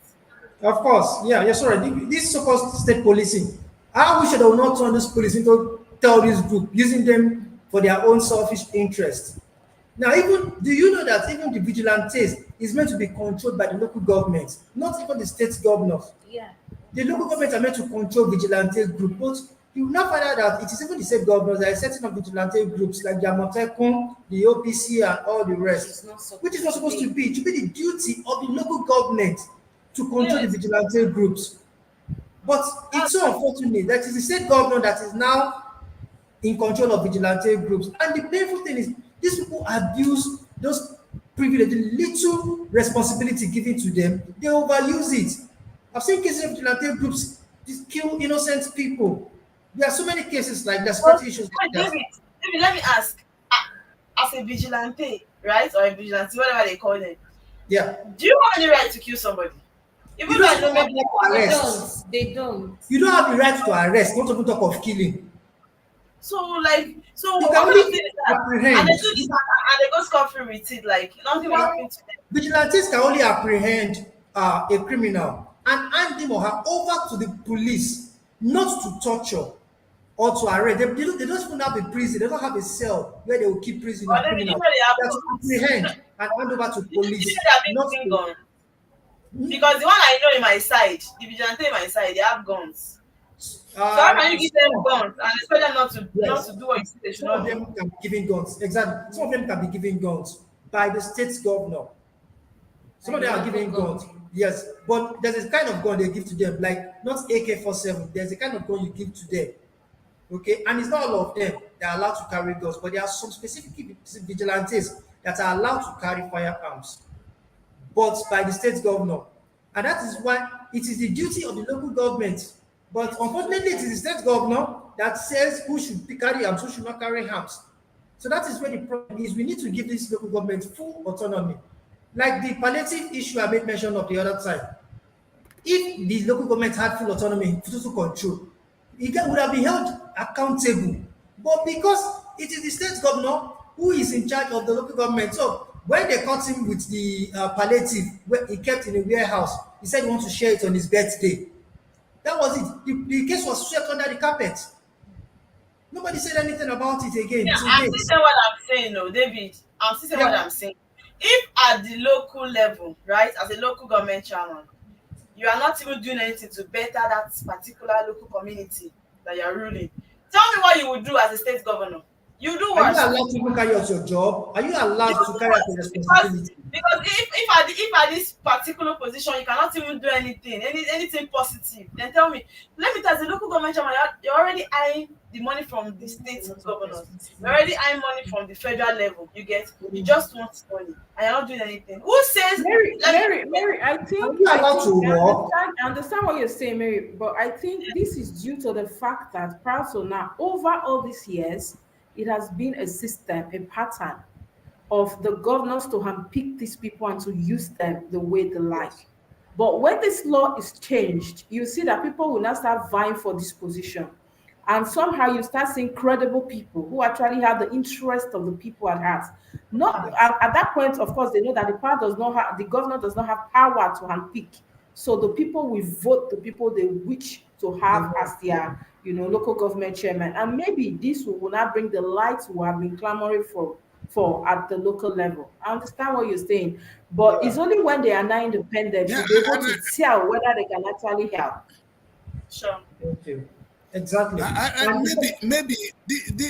Of course, yeah, yes, right. This so-called state policing, I wish they would not turn this police into terrorist group, using them for their own selfish interest. Now, even do you know that even the vigilantes is meant to be controlled by the local government, not even the state governors. Yeah. The local governments are meant to control vigilante group, but you will now find out that it is even the same governors that are setting up vigilante groups like the Amotekun, the OPC, and all the Which rest, is not which is supposed not to supposed to be. be. It should be the duty of the local government to control the Yes, vigilante groups. But it's that's so unfortunate that it's the state governor that is now in control of vigilante groups. And the painful thing is, these people abuse those privileges, the little responsibility given to them, they overuse it. I've seen cases of vigilante groups just kill innocent people. There are so many cases like that, but security issues like wait, that. David, let me ask. As a vigilante, right? Or a vigilante, whatever they call them, Yeah. do you have any right to kill somebody? You Even though don't I even know have maybe right to They arrest. don't. They don't. You don't have the right to arrest, not even talk of killing. so You can what kind of only thing is that? And apprehend. they do this and they go scot free with it, like nothing will happen to them. Vigilantes can only apprehend a criminal and hand him or her over to the police, not to torture or to arrest. They don't even have a prison, they don't have a cell where they will keep But prisoner then you criminals. know they have They are to guns. apprehend and hand over to You know police, they have been not using to. guns. Because the one I know in my side, the vigilante in my side, they have guns. So how can you give them Some, guns and expect them not yes, to do what you say they should some of not do? them can be given guns. Exactly. Some of them can be given guns by the state governor. Some By of the them are local giving guns, government. yes, but there's a kind of gun they give to them, like not AK-47. There's a kind of gun you give to them, okay? And it's not all of them that are allowed to carry guns, but there are some specific vigilantes that are allowed to carry firearms, but by the state governor. And that is why it is the duty of the local government. But unfortunately, it is the state governor that says who should carry arms, who should not carry arms. So that is where the problem is. We need to give this local government full autonomy. Like the palliative issue I made mention of the other time. If the local government had full autonomy, total control, would have been held accountable. But because it is the state governor who is in charge of the local government, so when they caught him with the palliative, where he kept in a warehouse, he said he wants to share it on his birthday. That was it. The case was swept under the carpet. Nobody said anything about it again Yeah, till I'm date. still saying what I'm saying, no, David. I'm still saying what Yeah, I'm saying. If at the local level, right, as a local government chairman, you are not even doing anything to better that particular local community that you're ruling. Tell me what you would do as a state governor. You do are you worst. allowed to even carry out your job? Are you You allowed do to carry out your worst responsibility? because if at this particular position you cannot even do anything positive, then tell me. Let me tell you, as a local government chairman, you're already eyeing the money from the state governors. We're already eyeing money from the federal level. You get, you just want money and you're not doing anything. Who says Mary, let me Mary, Mary, Are we I allowed think, to work? I understand what you're saying, Mary, but I think this is due to the fact that prior to now, over all these years, it has been a system, a pattern of the governors to handpick these people and to use them the way they like. But when this law is changed, you see that people will now start vying for this position. And somehow you start seeing credible people who actually have the interest of the people at heart. Not at that point, of course, they know that the governor does not have power to handpick. So the people will vote the people they wish to have as their, local government chairman. And maybe this will not bring the light we have been clamoring for at the local level. I understand what you're saying, but it's Yeah. only when they are now independent Yeah, you'll be able to tell whether they can actually help. sure. Okay. Exactly. and And maybe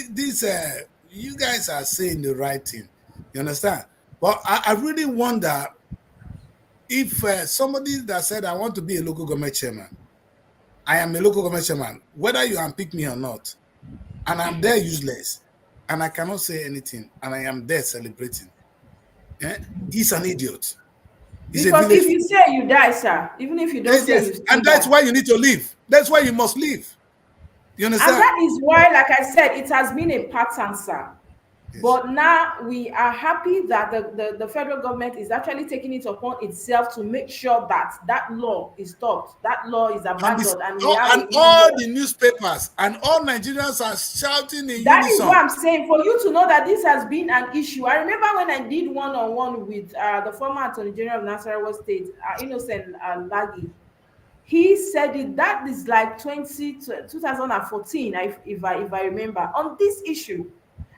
this you guys are saying the right thing. You understand? But I really wonder if somebody that said I want to be a local government chairman, I am a local government chairman, whether you unpick me or not, and I'm there useless, and I cannot say anything, and I am there celebrating. Eh? He's an idiot. He's a Because village. if you say you die, sir, even if you don't Yes, say, yes, you still and that's die. why you need to leave. That's why you must leave. You And understand? that is why, like I said, it has been a pattern, sir. Yes. But now we are happy that the federal government is actually taking it upon itself to make sure that that law is stopped, that law is And this, abandoned, and we have a and new all law. the newspapers and all Nigerians are shouting in That is what unison. I'm saying, for you to know that this has been an issue. I remember when I did one-on-one with the former Attorney General of Nasarawa State, Innocent Lagi. He said it, that is like 2014, if I remember, on this issue.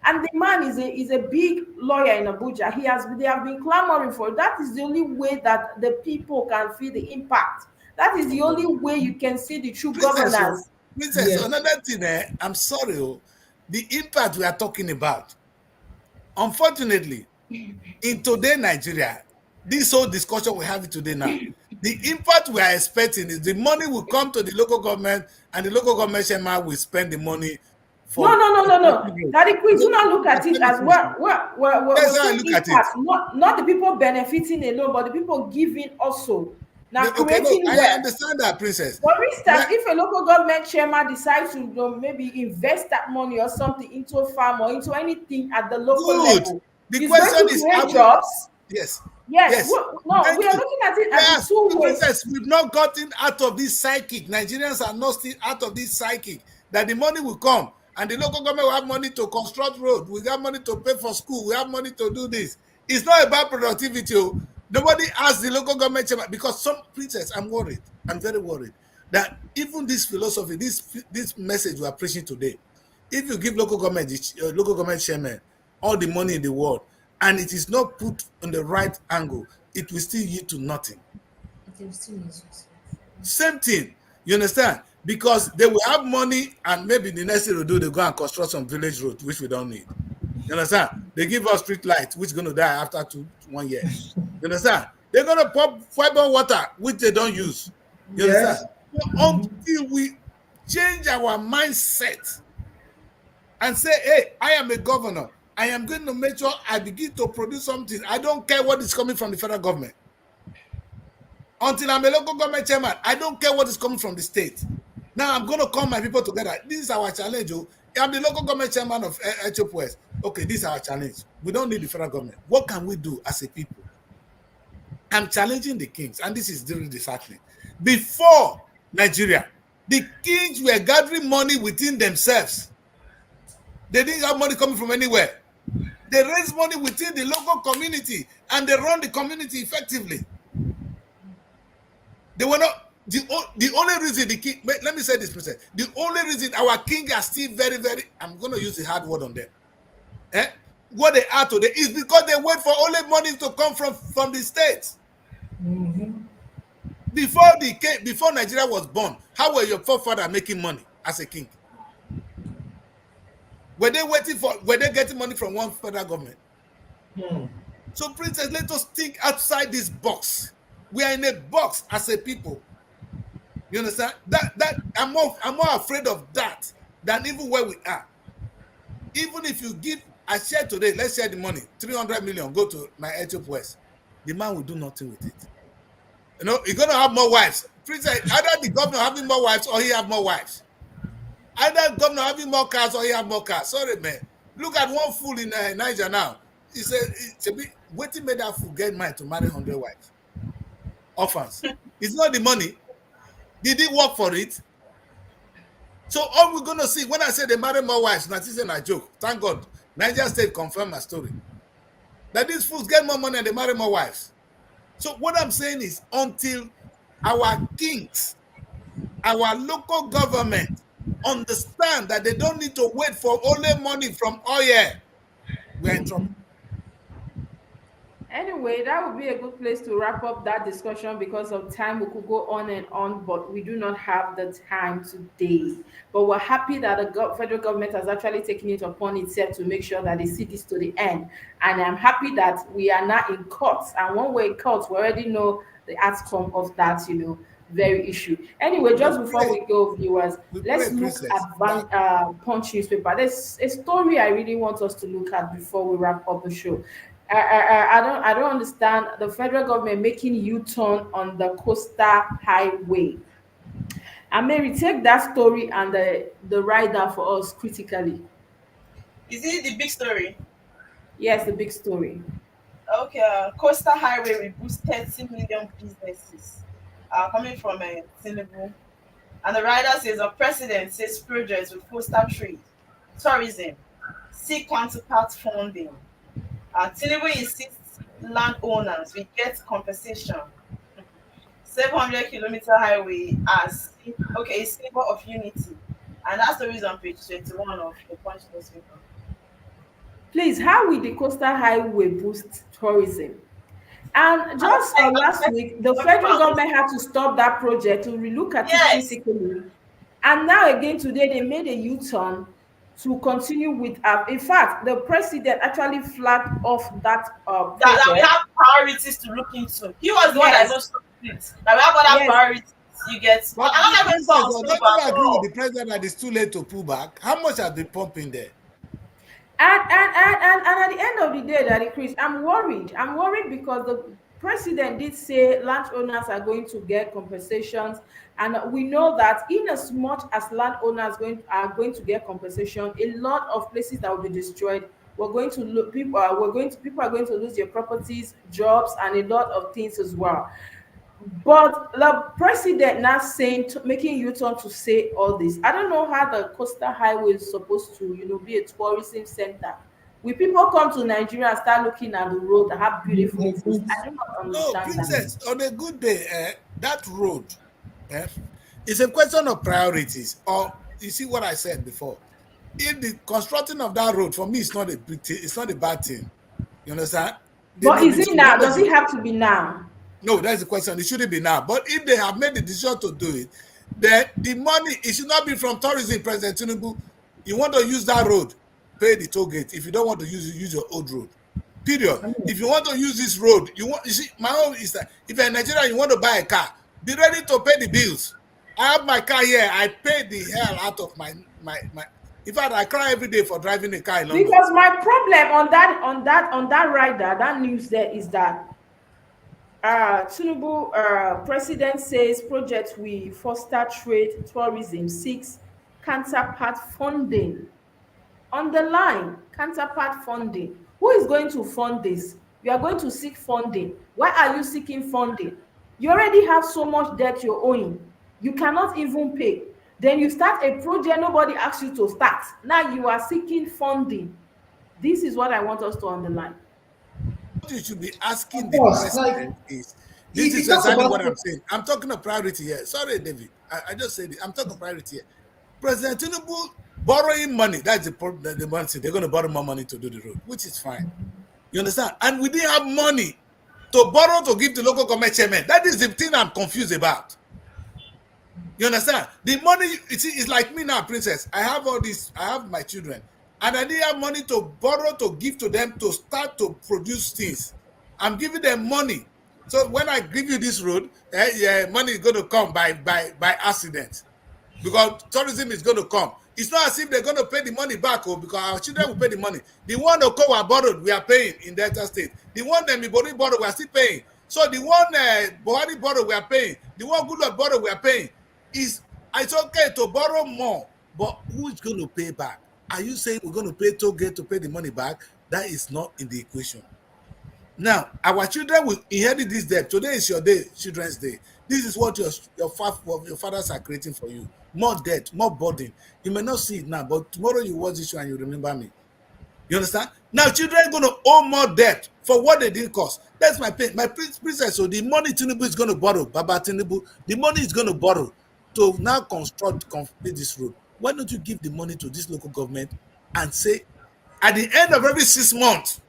And the man is a big lawyer in Abuja. They have been clamoring for it. That is the only way that the people can feel the impact. That is the only way you can see the true Princess, governance. princess, yes. another thing, I'm sorry, the impact we are talking about, unfortunately, in today Nigeria, this whole discussion we have today now, the impact we are expecting is the money will come to the local government and the local government chairman will spend the money No, for no, no, no, no. constructing road. Daddy Chris, do Let not look me at it finish, as finish well. now. We're That's how I saying look at it. impact, not the people benefiting alone, but the people giving also. Now Okay, no, creating I wealth. understand that, princess. For instance, Well, if a local government chairman decides to maybe invest that money or something into a farm or into anything at the local good. level, The it's going question to is, are create we? jobs. Yes, Yes, yes. no, Thank we are you. looking at it as the Yes, two ways. princess, we've not gotten out of this psychic. Nigerians are not still out of this psychic that the money will come and the local government will have money to construct road. We have money to pay for school. We have money to do this. It's not about productivity. Nobody asks the local government chairman because some princess. I'm worried. I'm very worried that even this philosophy, this message we are preaching today, if you give local government chairman all the money in the world and it is not put on the right angle, it will still yield to nothing. It will still use it. Same thing. You understand? Because they will have money and maybe the next thing they do, they go and construct some village road, which we don't need. You understand? They give us street lights, which is going to die after 1 year. You understand? They're going to pump fiber water, which they don't use. You understand? Yes. So until we change our mindset and say, hey, I am a governor. I am going to make sure I begin to produce something. I don't care what is coming from the federal government. Until I'm a local government chairman, I don't care what is coming from the state. Now I'm going to call my people together. This is our challenge. I'm the local government chairman of HOPS. Okay, this is our challenge. We don't need the federal government. What can we do as a people? I'm challenging the kings, and this is really disheartening. Before Nigeria, the kings were gathering money within themselves. They didn't have money coming from anywhere. They raise money within the local community and they run the community effectively. They were not the only reason the king. Let me say this, President. The only reason our king are still very, very. I'm going to use the hard word on them. What they are today is because they wait for only money to come from the states. Before Nigeria was born, how were your forefathers making money as a king? Were they getting money from one federal government? So, Princess, let us think outside this box. We are in a box as a people. You understand? That I'm more afraid of that than even where we are. Even if you give, I share today, let's share the money, 300 million, go to my Ethiop West. The man will do nothing with it. You know, he's going to have more wives. Princess, either the governor having more wives or he have more wives. Either governor having more cars or he have more cars. Sorry, man. Look at one fool in Niger now. He said, it's a bit, waiting made that fool get mind to marry 100 wives. Orphans. It's not the money. Did he work for it? So all we're going to see, when I say they marry more wives, not even a joke. Thank God. Niger State confirmed my story. That these fools get more money and they marry more wives. So what I'm saying is, until our kings, our local government understand that they don't need to wait for only money from oil, we're in trouble. Anyway, that would be a good place to wrap up that discussion because of time. We could go on and on, but we do not have the time today. But we're happy that the federal government has actually taken it upon itself to make sure that they see this to the end. And I'm happy that we are now in courts. And when we're in courts, we already know the outcome of that, very issue. Anyway, just before we go, viewers, let's look at Punch newspaper. There's a story I really want us to look at before we wrap up the show. I don't understand the federal government making U-turn on the coastal highway. And Mary, take that story and the rider for us critically. Is it the big story? Yes, the big story. Okay, coastal highway will boost 30 million businesses. Coming from Tinubu. And the rider says the president says projects will foster trade, tourism, seek counterpart funding. Tinubu insists landowners will get compensation. 700-kilometer highway as a symbol of unity. And that's the reason on page 21 of the Punch newspaper. Please, how will the coastal highway boost tourism? And just last week, the federal government had to stop that project to relook at it physically. And now again today, they made a U-turn to continue with. In fact, the president actually flagged off that project. That we have priorities to look into. He was the one that also it. That we have other priorities. You get. But I don't agree with the president that it's too late to pull back. How much has been pumping there? And at the end of the day, Daddy Chris, I'm worried. I'm worried because the president did say landowners are going to get compensations, and we know that in as much as landowners are going to get compensation, a lot of places that will be destroyed. People are going to lose their properties, jobs, and a lot of things as well. But the president now making U-turn to say all this. I don't know how the coastal highway is supposed to, be a tourism center. Will people come to Nigeria and start looking at the road that have beautiful things? I do not understand. No, Princess, on a good day, that road is a question of priorities. Or you see what I said before. If the constructing of that road, for me, it's not a bad thing. You understand? But is it now? Does it have to be now? No, that's the question. It shouldn't be now. But if they have made the decision to do it, then the money, it should not be from tourism, President Tinubu. You want to use that road, pay the toll gate. If you don't want to use your old road. Period. If you want to use this road, you see, my own is that if you're in Nigeria, you want to buy a car, be ready to pay the bills. I have my car here. I pay the hell out of my. In fact, I cry every day for driving a car in London. Because my problem on that rider, that news there is that Tinubu president says project will foster trade, tourism, seeks counterpart funding. On the line, counterpart funding. Who is going to fund this? You are going to seek funding. Why are you seeking funding? You already have so much debt you're owing. You cannot even pay. Then you start a project nobody asks you to start. Now you are seeking funding. This is what I want us to underline. What you should be asking the president is, this is exactly what I'm saying. I'm talking of priority here. Sorry, David. I just said it. I'm talking of priority here. President Tinubu borrowing money, that's the money. They're going to borrow more money to do the road, which is fine. You understand? And we didn't have money to borrow to give to local government chairman. That is the thing I'm confused about. You understand? The money, it's like me now, Princess. I have all this, I have my children. And I didn't have money to borrow to give to them to start to produce things. I'm giving them money. So when I give you this road, money is going to come by accident. Because tourism is going to come. It's not as if they're going to pay the money back, because our children will pay the money. The one Okowa borrowed, we are paying in Delta State. The one Mibori borrowed, we are still paying. So the one Buhari borrowed, we are paying. The one Goodluck borrowed, we are paying. It's okay to borrow more, but who is going to pay back? Are you saying we're going to pay toll gate to pay the money back? That is not in the equation. Now, our children will inherit this debt. Today is your day, Children's Day. This is what your fathers are creating for you. More debt, more burden. You may not see it now, but tomorrow you watch this show and you remember me. You understand? Now, children are going to owe more debt for what they didn't cost. That's my pain. My princess, so the money Tinubu is going to borrow, Baba Tinubu, the money is going to borrow to now complete this road. Why don't you give the money to this local government and say, at the end of every 6 months,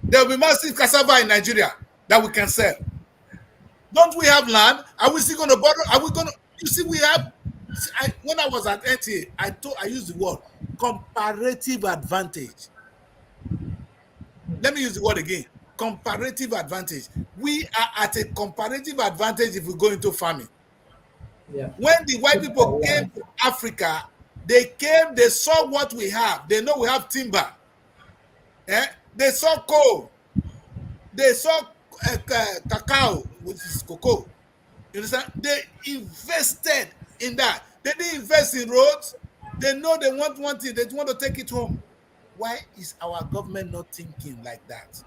there will be massive cassava in Nigeria that we can sell. Don't we have land? Are we still going to borrow? Are we going to? You see, we have. When I was at NTA, I used the word comparative advantage. Let me use the word again. Comparative advantage. We are at a comparative advantage if we go into farming. Yeah. When the white people came to Africa, they came, they saw what we have. They know we have timber. They saw coal. They saw cacao, which is cocoa. You understand? They invested in that. They didn't invest in roads. They know they want one thing. They want to take it home. Why is our government not thinking like that?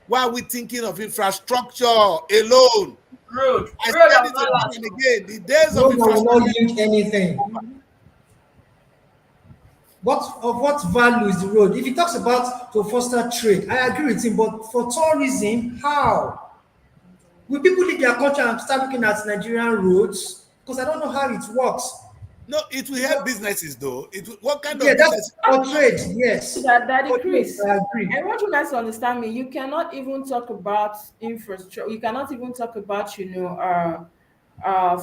Why are we thinking of infrastructure alone? Road. I Road said and it all again and again. The days of Road will infrastructure. not yield anything. What value is the road? If he talks about to foster trade, I agree with him. But for tourism, how will people leave their country and start looking at Nigerian roads? Because I don't know how it works. No, it will help businesses though. What kind Yeah, of that's business? for trade. Yes, Daddy for trade, Chris, I agree. I want you guys to understand me. You cannot even talk about infrastructure. You cannot even talk about,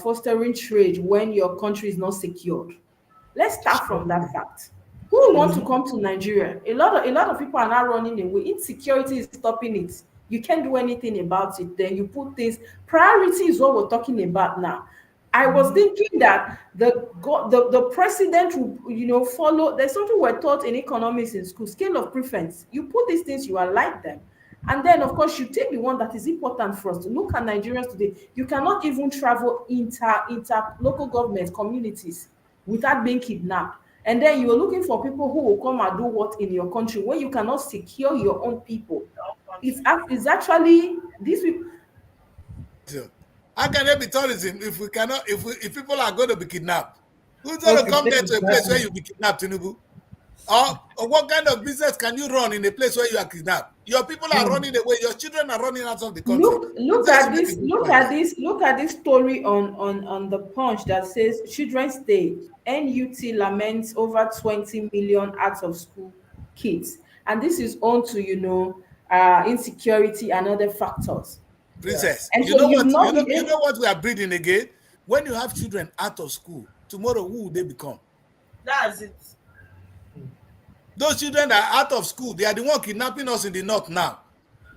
fostering trade when your country is not secured. Let's start from that fact. Who want to come to Nigeria? A lot of people are now running away. Insecurity is stopping it. You can't do anything about it. Then you put things. Priority is what we're talking about now. I was thinking that the president will, follow. There's something we're taught in economics in school, scale of preference. You put these things, you align them. And then, of course, you take the one that is important for us. Look at Nigerians today. You cannot even travel inter local government communities without being kidnapped. And then you're looking for people who will come and do what in your country when you cannot secure your own people. It's actually these people. How can there be tourism if we cannot? If people are going to be kidnapped, who's going to Okay, come there to a place where exactly. you be kidnapped, Tinubu? Or what kind of business can you run in a place where you are kidnapped? Your people are running away. Your children are running out of the country. Look Just at make a this. good Look point. at this. Look at this story on the Punch that says Children's Day. NUT laments over 20 million out of school kids, and this is on to insecurity and other factors. Yeah. Princess, And you so know you've what? not been You know able. what we are breeding again. When you have children out of school, tomorrow who will they become? That's it. Those children that are out of school, they are the one kidnapping us in the north now.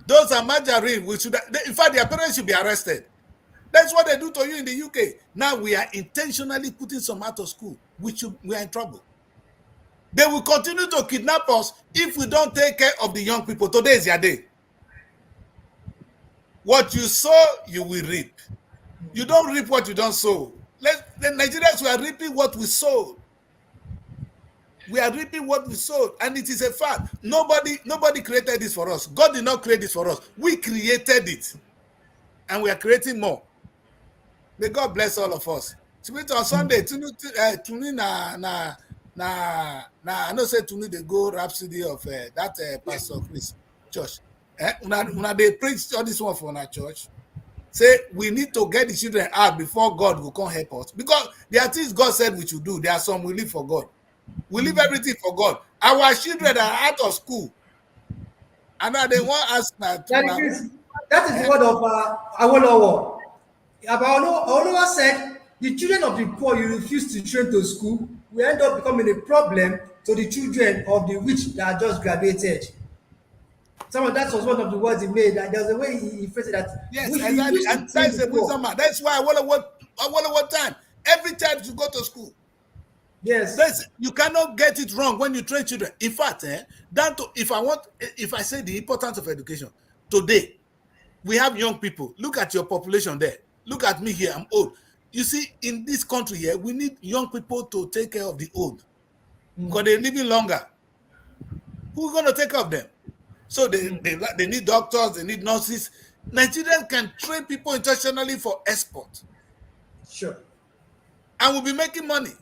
Those are margarine. In fact, their parents should be arrested. That's what they do to you in the UK. Now we are intentionally putting some out of school. We are in trouble. They will continue to kidnap us if we don't take care of the young people. Today is your day. What you sow, you will reap. You don't reap what you don't sow. The Nigerians, we are reaping what we sowed. We are reaping what we sowed, and it is a fact. Nobody created this for us. God did not create this for us. We created it, and we are creating more. May God bless all of us. Spirit on Sunday, tuni I know say tuni they go Rhapsody of that Pastor Chris church. Una they preach all this one for our church. Say we need to get the children out before God will come help us. Because there are things God said we should do. There are some we live for God. We leave everything for God. Our children are out of school. And now they want us now to That now. is, that is the word of Awolowo. Awolowo said, the children of the poor you refuse to train to school will end up becoming a problem to the children of the rich that are just graduated. That was one of the words he made. That there's a way he phrased it that Yes, we exactly. refuse And to train that's the the poor. wisdom man. That's why I want to what time. Every time you go to school. Yes. You cannot get it wrong when you train children. In fact, down to if I say the importance of education today, we have young people. Look at your population there. Look at me here. I'm old. You see, in this country here, we need young people to take care of the old because they're living longer. Who's going to take care of them? So they need doctors, they need nurses. Nigerians can train people internationally for export Sure. and we'll be making money.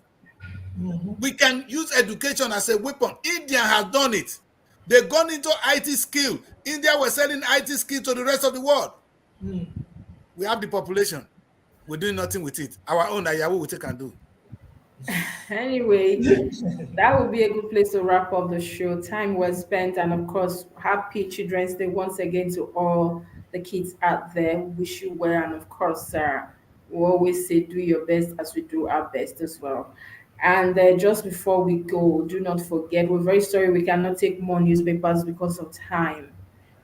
We can use education as a weapon. India has done it. They've gone into IT skill. India was selling IT skill to the rest of the world. We have the population. We're doing nothing with it. Our own Ayahu we can do. Anyway, that would be a good place to wrap up the show. Time was spent, and of course, happy Children's Day once again to all the kids out there. Wish you well, and of course, we always say do your best as we do our best as well. And just before we go, do not forget, we're very sorry we cannot take more newspapers because of time.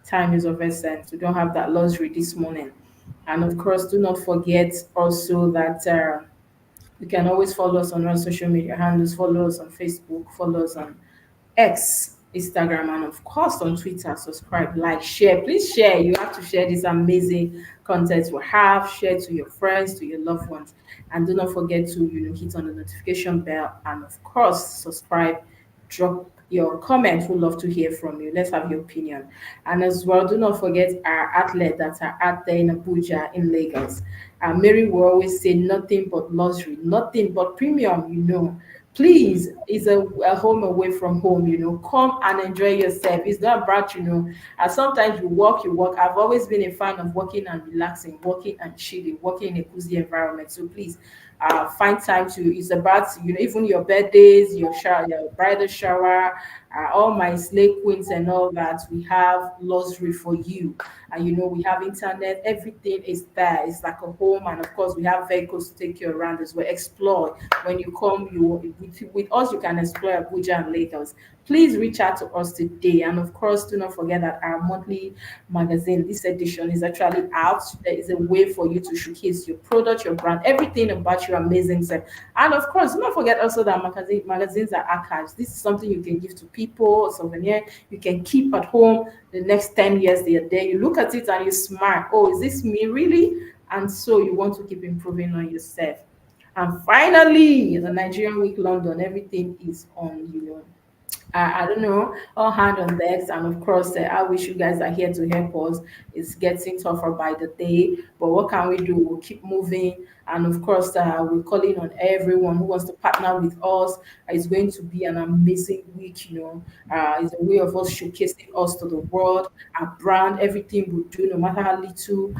Time is of essence. We don't have that luxury this morning. And of course, do not forget also that. You can always follow us on our social media handles. Follow us on Facebook, follow us on X, Instagram, and of course on Twitter. Subscribe, like, share. Please share. You have to share this amazing content we have. Share to your friends, to your loved ones, and do not forget to hit on the notification bell and of course subscribe. Drop your comment. We'd love to hear from you. Let's have your opinion. And as well, do not forget our outlet that are out there in Abuja, in Lagos. Mary will always say nothing but luxury, nothing but premium. Please, it's a home away from home. Come and enjoy yourself. It's not about. Sometimes you work. I've always been a fan of working and relaxing, working and chilling, working in a cozy environment. So please, find time to. It's about even your birthdays, your shower, your bridal shower, all my slave queens and all that. We have luxury for you, and we have internet. Everything is there. It's like a home, and of course we have vehicles to take you around as well. Explore when you come. With us you can explore Abuja and Lagos. Please reach out to us today, and of course do not forget that our monthly magazine, this edition, is actually out. There is a way for you to showcase your product, your brand, everything about your amazing self. And of course, do not forget also that magazines are archives. This is something you can give to people, a souvenir you can keep at home. The next 10 years they are there. You look at it and you smile. Oh, is this me really? And so you want to keep improving on yourself. And finally, the Nigerian Week London, everything is on. I don't know, all hand on decks. And of course, I wish you guys are here to help us. It's getting tougher by the day, but what can we do? We'll keep moving. And of course, we're calling on everyone who wants to partner with us. It's going to be an amazing week. It's a way of us showcasing us to the world, our brand, everything we do, no matter how little.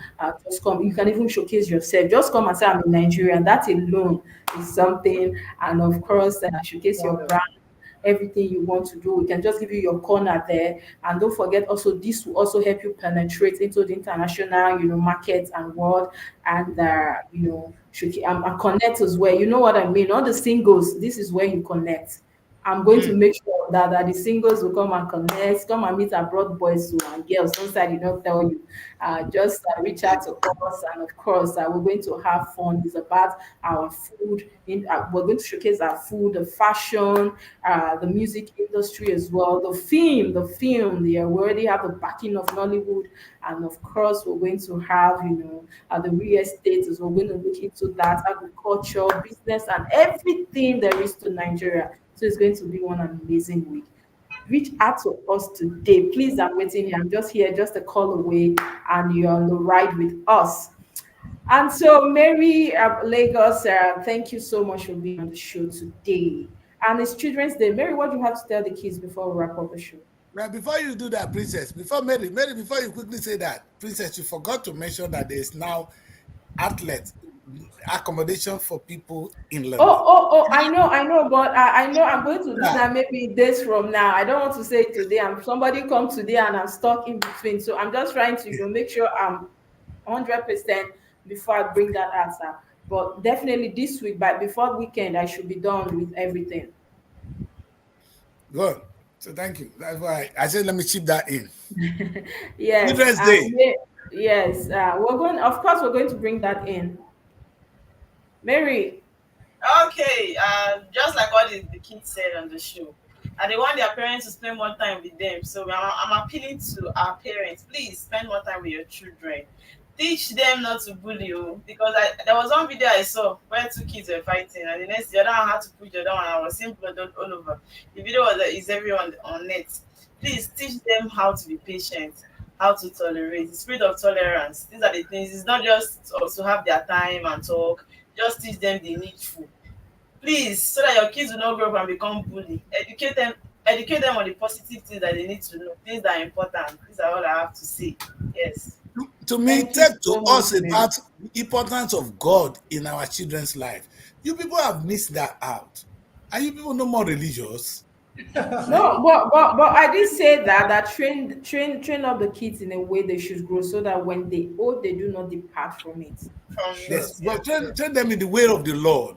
Just come. You can even showcase yourself. Just come and say, I'm in Nigeria. And that alone is something. And of course, showcase your Proud of. brand, everything you want to do. We can just give you your corner there. And don't forget also, this will also help you penetrate into the international, market and world. And and connect as well. You know what I mean? All the singles, this is where you connect. I'm going to make sure that the singles will come and connect, come and meet abroad boys and girls. Don't I did not tell you. Just reach out to us, and of course, we're going to have fun. It's about our food. We're going to showcase our food, the fashion, the music industry as well, the film. Yeah, we already have the backing of Nollywood, and of course, we're going to have the real estate as well. We're going to look into that, agriculture, business, and everything there is to Nigeria. So it's going to be one amazing week. Reach out to us today. Please, I'm waiting here. I'm just here, just a call away, and you're on the ride with us. And so, Mary Lagos, thank you so much for being on the show today. And it's Children's Day. Mary, what do you have to tell the kids before we wrap up the show? Now, before you do that, Princess, Mary, before you quickly say that, Princess, you forgot to mention that there is now outlet accommodation for people in Oh, London. oh, oh, I know, but I know I'm going to do that maybe days from now. I don't want to say it today. Somebody come today and I'm stuck in between. So I'm just trying to make sure I'm 100% before I bring that answer. But definitely this week, but before weekend, I should be done with everything. Good. So thank you. That's why I said let me chip that in. Yes, Children's Day. yes. We're going. Of course, we're going to bring that in. Mary. Okay, just like what the kids said on the show, and they want their parents to spend more time with them. So I'm appealing to our parents, please spend more time with your children. Teach them not to bully you, because there was one video I saw where two kids were fighting, and the other one had to push the other one. I was seeing blood all over. The video was is everyone on net. Please teach them how to be patient, how to tolerate, the spirit of tolerance. These are the things. It's not just to have their time and talk. Just teach them the needful, please, so that your kids will not grow up and become bully. Educate them on the positive things that they need to know, things that are important. These are all I have to say. Yes. To me, Thank you talk to so us much, Mary. about the importance of God in our children's life. You people have missed that out. Are you people no more religious? No, but I did say that train up the kids in a way they should grow, so that when they old they do not depart from it. From Yes, it, but yes. train them in the way of the Lord.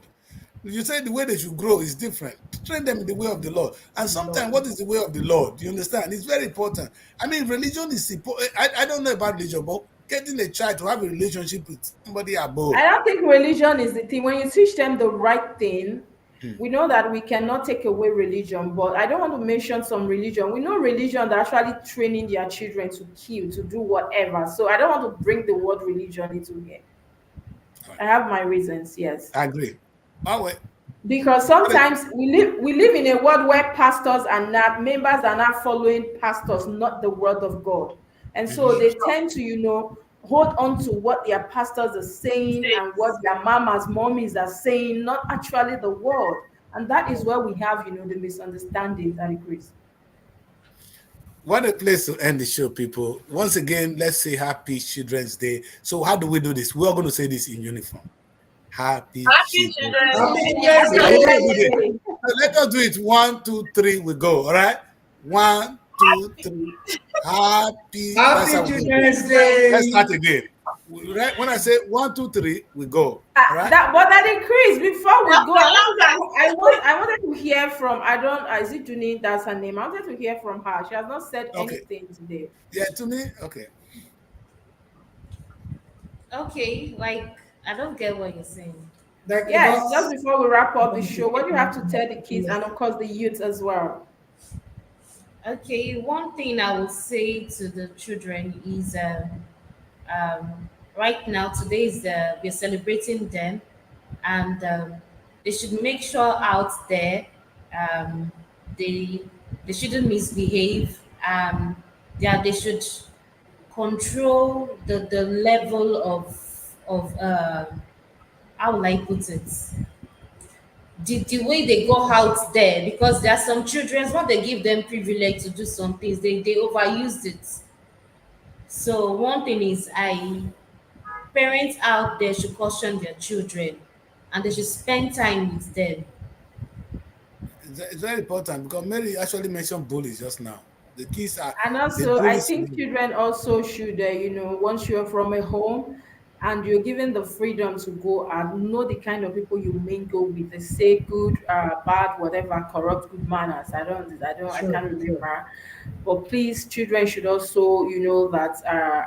You say the way they should grow is different. Train them in the way of the Lord. And sometimes, Lord. what is the way of the Lord? You understand? It's very important. I mean, religion is important. I don't know about religion, but getting a child to have a relationship with somebody I above. don't think religion is the thing. When you teach them the right thing, Hmm. we know that we cannot take away religion, but I don't want to mention some religion. We know religion that actually training their children to kill, to do whatever. So I don't want to bring the word religion into here. All right. I have my reasons, yes. I agree. Oh, wait. Because sometimes we live in a world where pastors are not members are not following pastors, not the word of God. And so Mhm. they tend to, hold on to what their pastors are saying Say, and what their mamas, mommies are saying, not actually the word. And that is where we have, the misunderstanding that increase. What a place to end the show, people. Once again, let's say Happy Children's Day. So, how do we do this? We're going to say this in uniform. Happy Happy Children's Children's Happy Day. Children's Day. We're going to do this. Day. So let us do it. 1, 2, 3, we go. All right? 1, 2, 3. Happy. That's Happy how we're going to do it. Children's Let's Day. start again. Right? When I say 1, 2, 3, we go. All right? That increase before we go. Laughter, laughter. I wanted to hear from I don't is it Junie, that's her name. I wanted to hear from her. She has not said Okay. anything today. Yeah, to me, okay. Okay, like I don't get what you're saying. Like Yes, just about before we wrap up the show, what do you have to tell the kids and of course the youth as well? Okay, one thing I would say to the children is right now, today is we're celebrating them, and they should make sure out there um, they they shouldn't misbehave. They should control the level of how will I put it, the way they go out there, because there are some children when they give them privilege to do some things, they overused it. So one thing is, I parents out there should caution their children, and they should spend time with them. It's very important because Mary actually mentioned bullies just now. The kids are And the also, I bullies. think children also should, once you're from a home and you're given the freedom to go and know the kind of people you mingle with, they say good, bad, whatever, corrupt, good manners. I sure, can't sure. remember. But please, children should also, that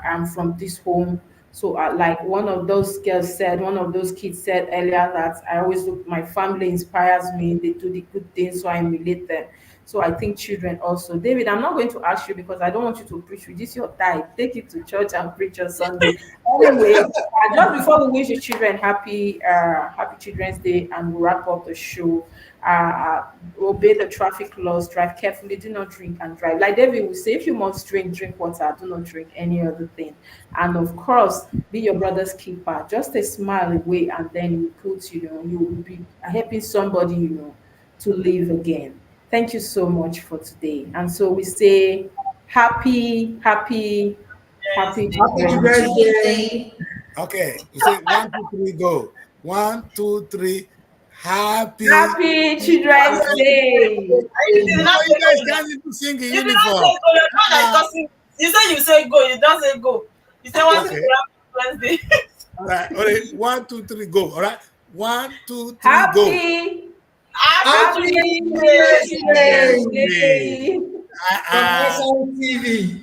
I'm from this home. So, like one of those kids said earlier that I always look, my family inspires me. They do the good things, so I emulate them. So I think children also. David, I'm not going to ask you because I don't want you to preach. Reduce your time. Take it to church and preach on Sunday. Anyway, just before we wish the children happy Children's Day and we wrap up the show, obey the traffic laws, drive carefully, do not drink and drive. Like David will say, if you must drink, drink water, do not drink any other thing. And of course, be your brother's keeper. Just a smile away, and then you will be helping somebody, to live again. Thank you so much for today. And so we say happy Happy children. Children's Children's Day. Day. Okay, you say 1, 2, 3, go. 1, 2, 3. Happy. Happy Children's Day. You did Come not on, you say guys go now. can't even sing in You did not say uniform. go. You're not like Ah, tossing. You say go. You don't say go. You say want to okay. Wednesday. All right. All right. 1, 2, 3, go. All right. 1, 2, 3, go. Happy Happy Happy Happy Children's Children's Day. Children's Day Day. from Ah, SRTV.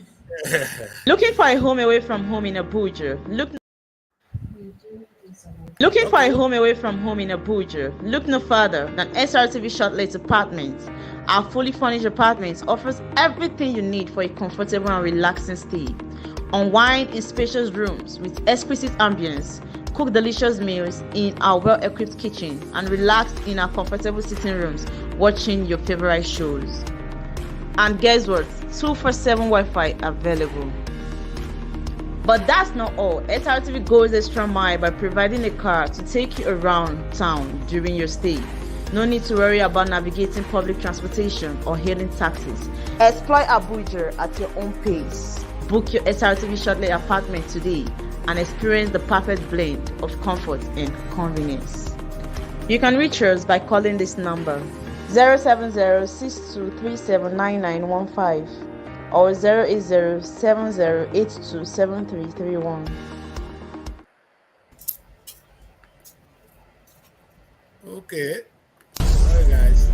Looking for a home away from home in Abuja? Look Looking for a Okay. home away from home in Abuja? Look no further than SRTV Shortlet Apartments. Our fully furnished apartments offers everything you need for a comfortable and relaxing stay. Unwind in spacious rooms with exquisite ambience. Cook delicious meals in our well-equipped kitchen and relax in our comfortable sitting rooms watching your favorite shows. And guess what? 247 Wi-Fi available. But that's not all. SRTV goes extra mile by providing a car to take you around town during your stay. No need to worry about navigating public transportation or hailing taxis. Explore Abuja at your own pace. Book your SRTV Shortlet apartment today and experience the perfect blend of comfort and convenience. You can reach us by calling this number 070-6237-9915 or 080-7082-7331. Okay. All right, guys.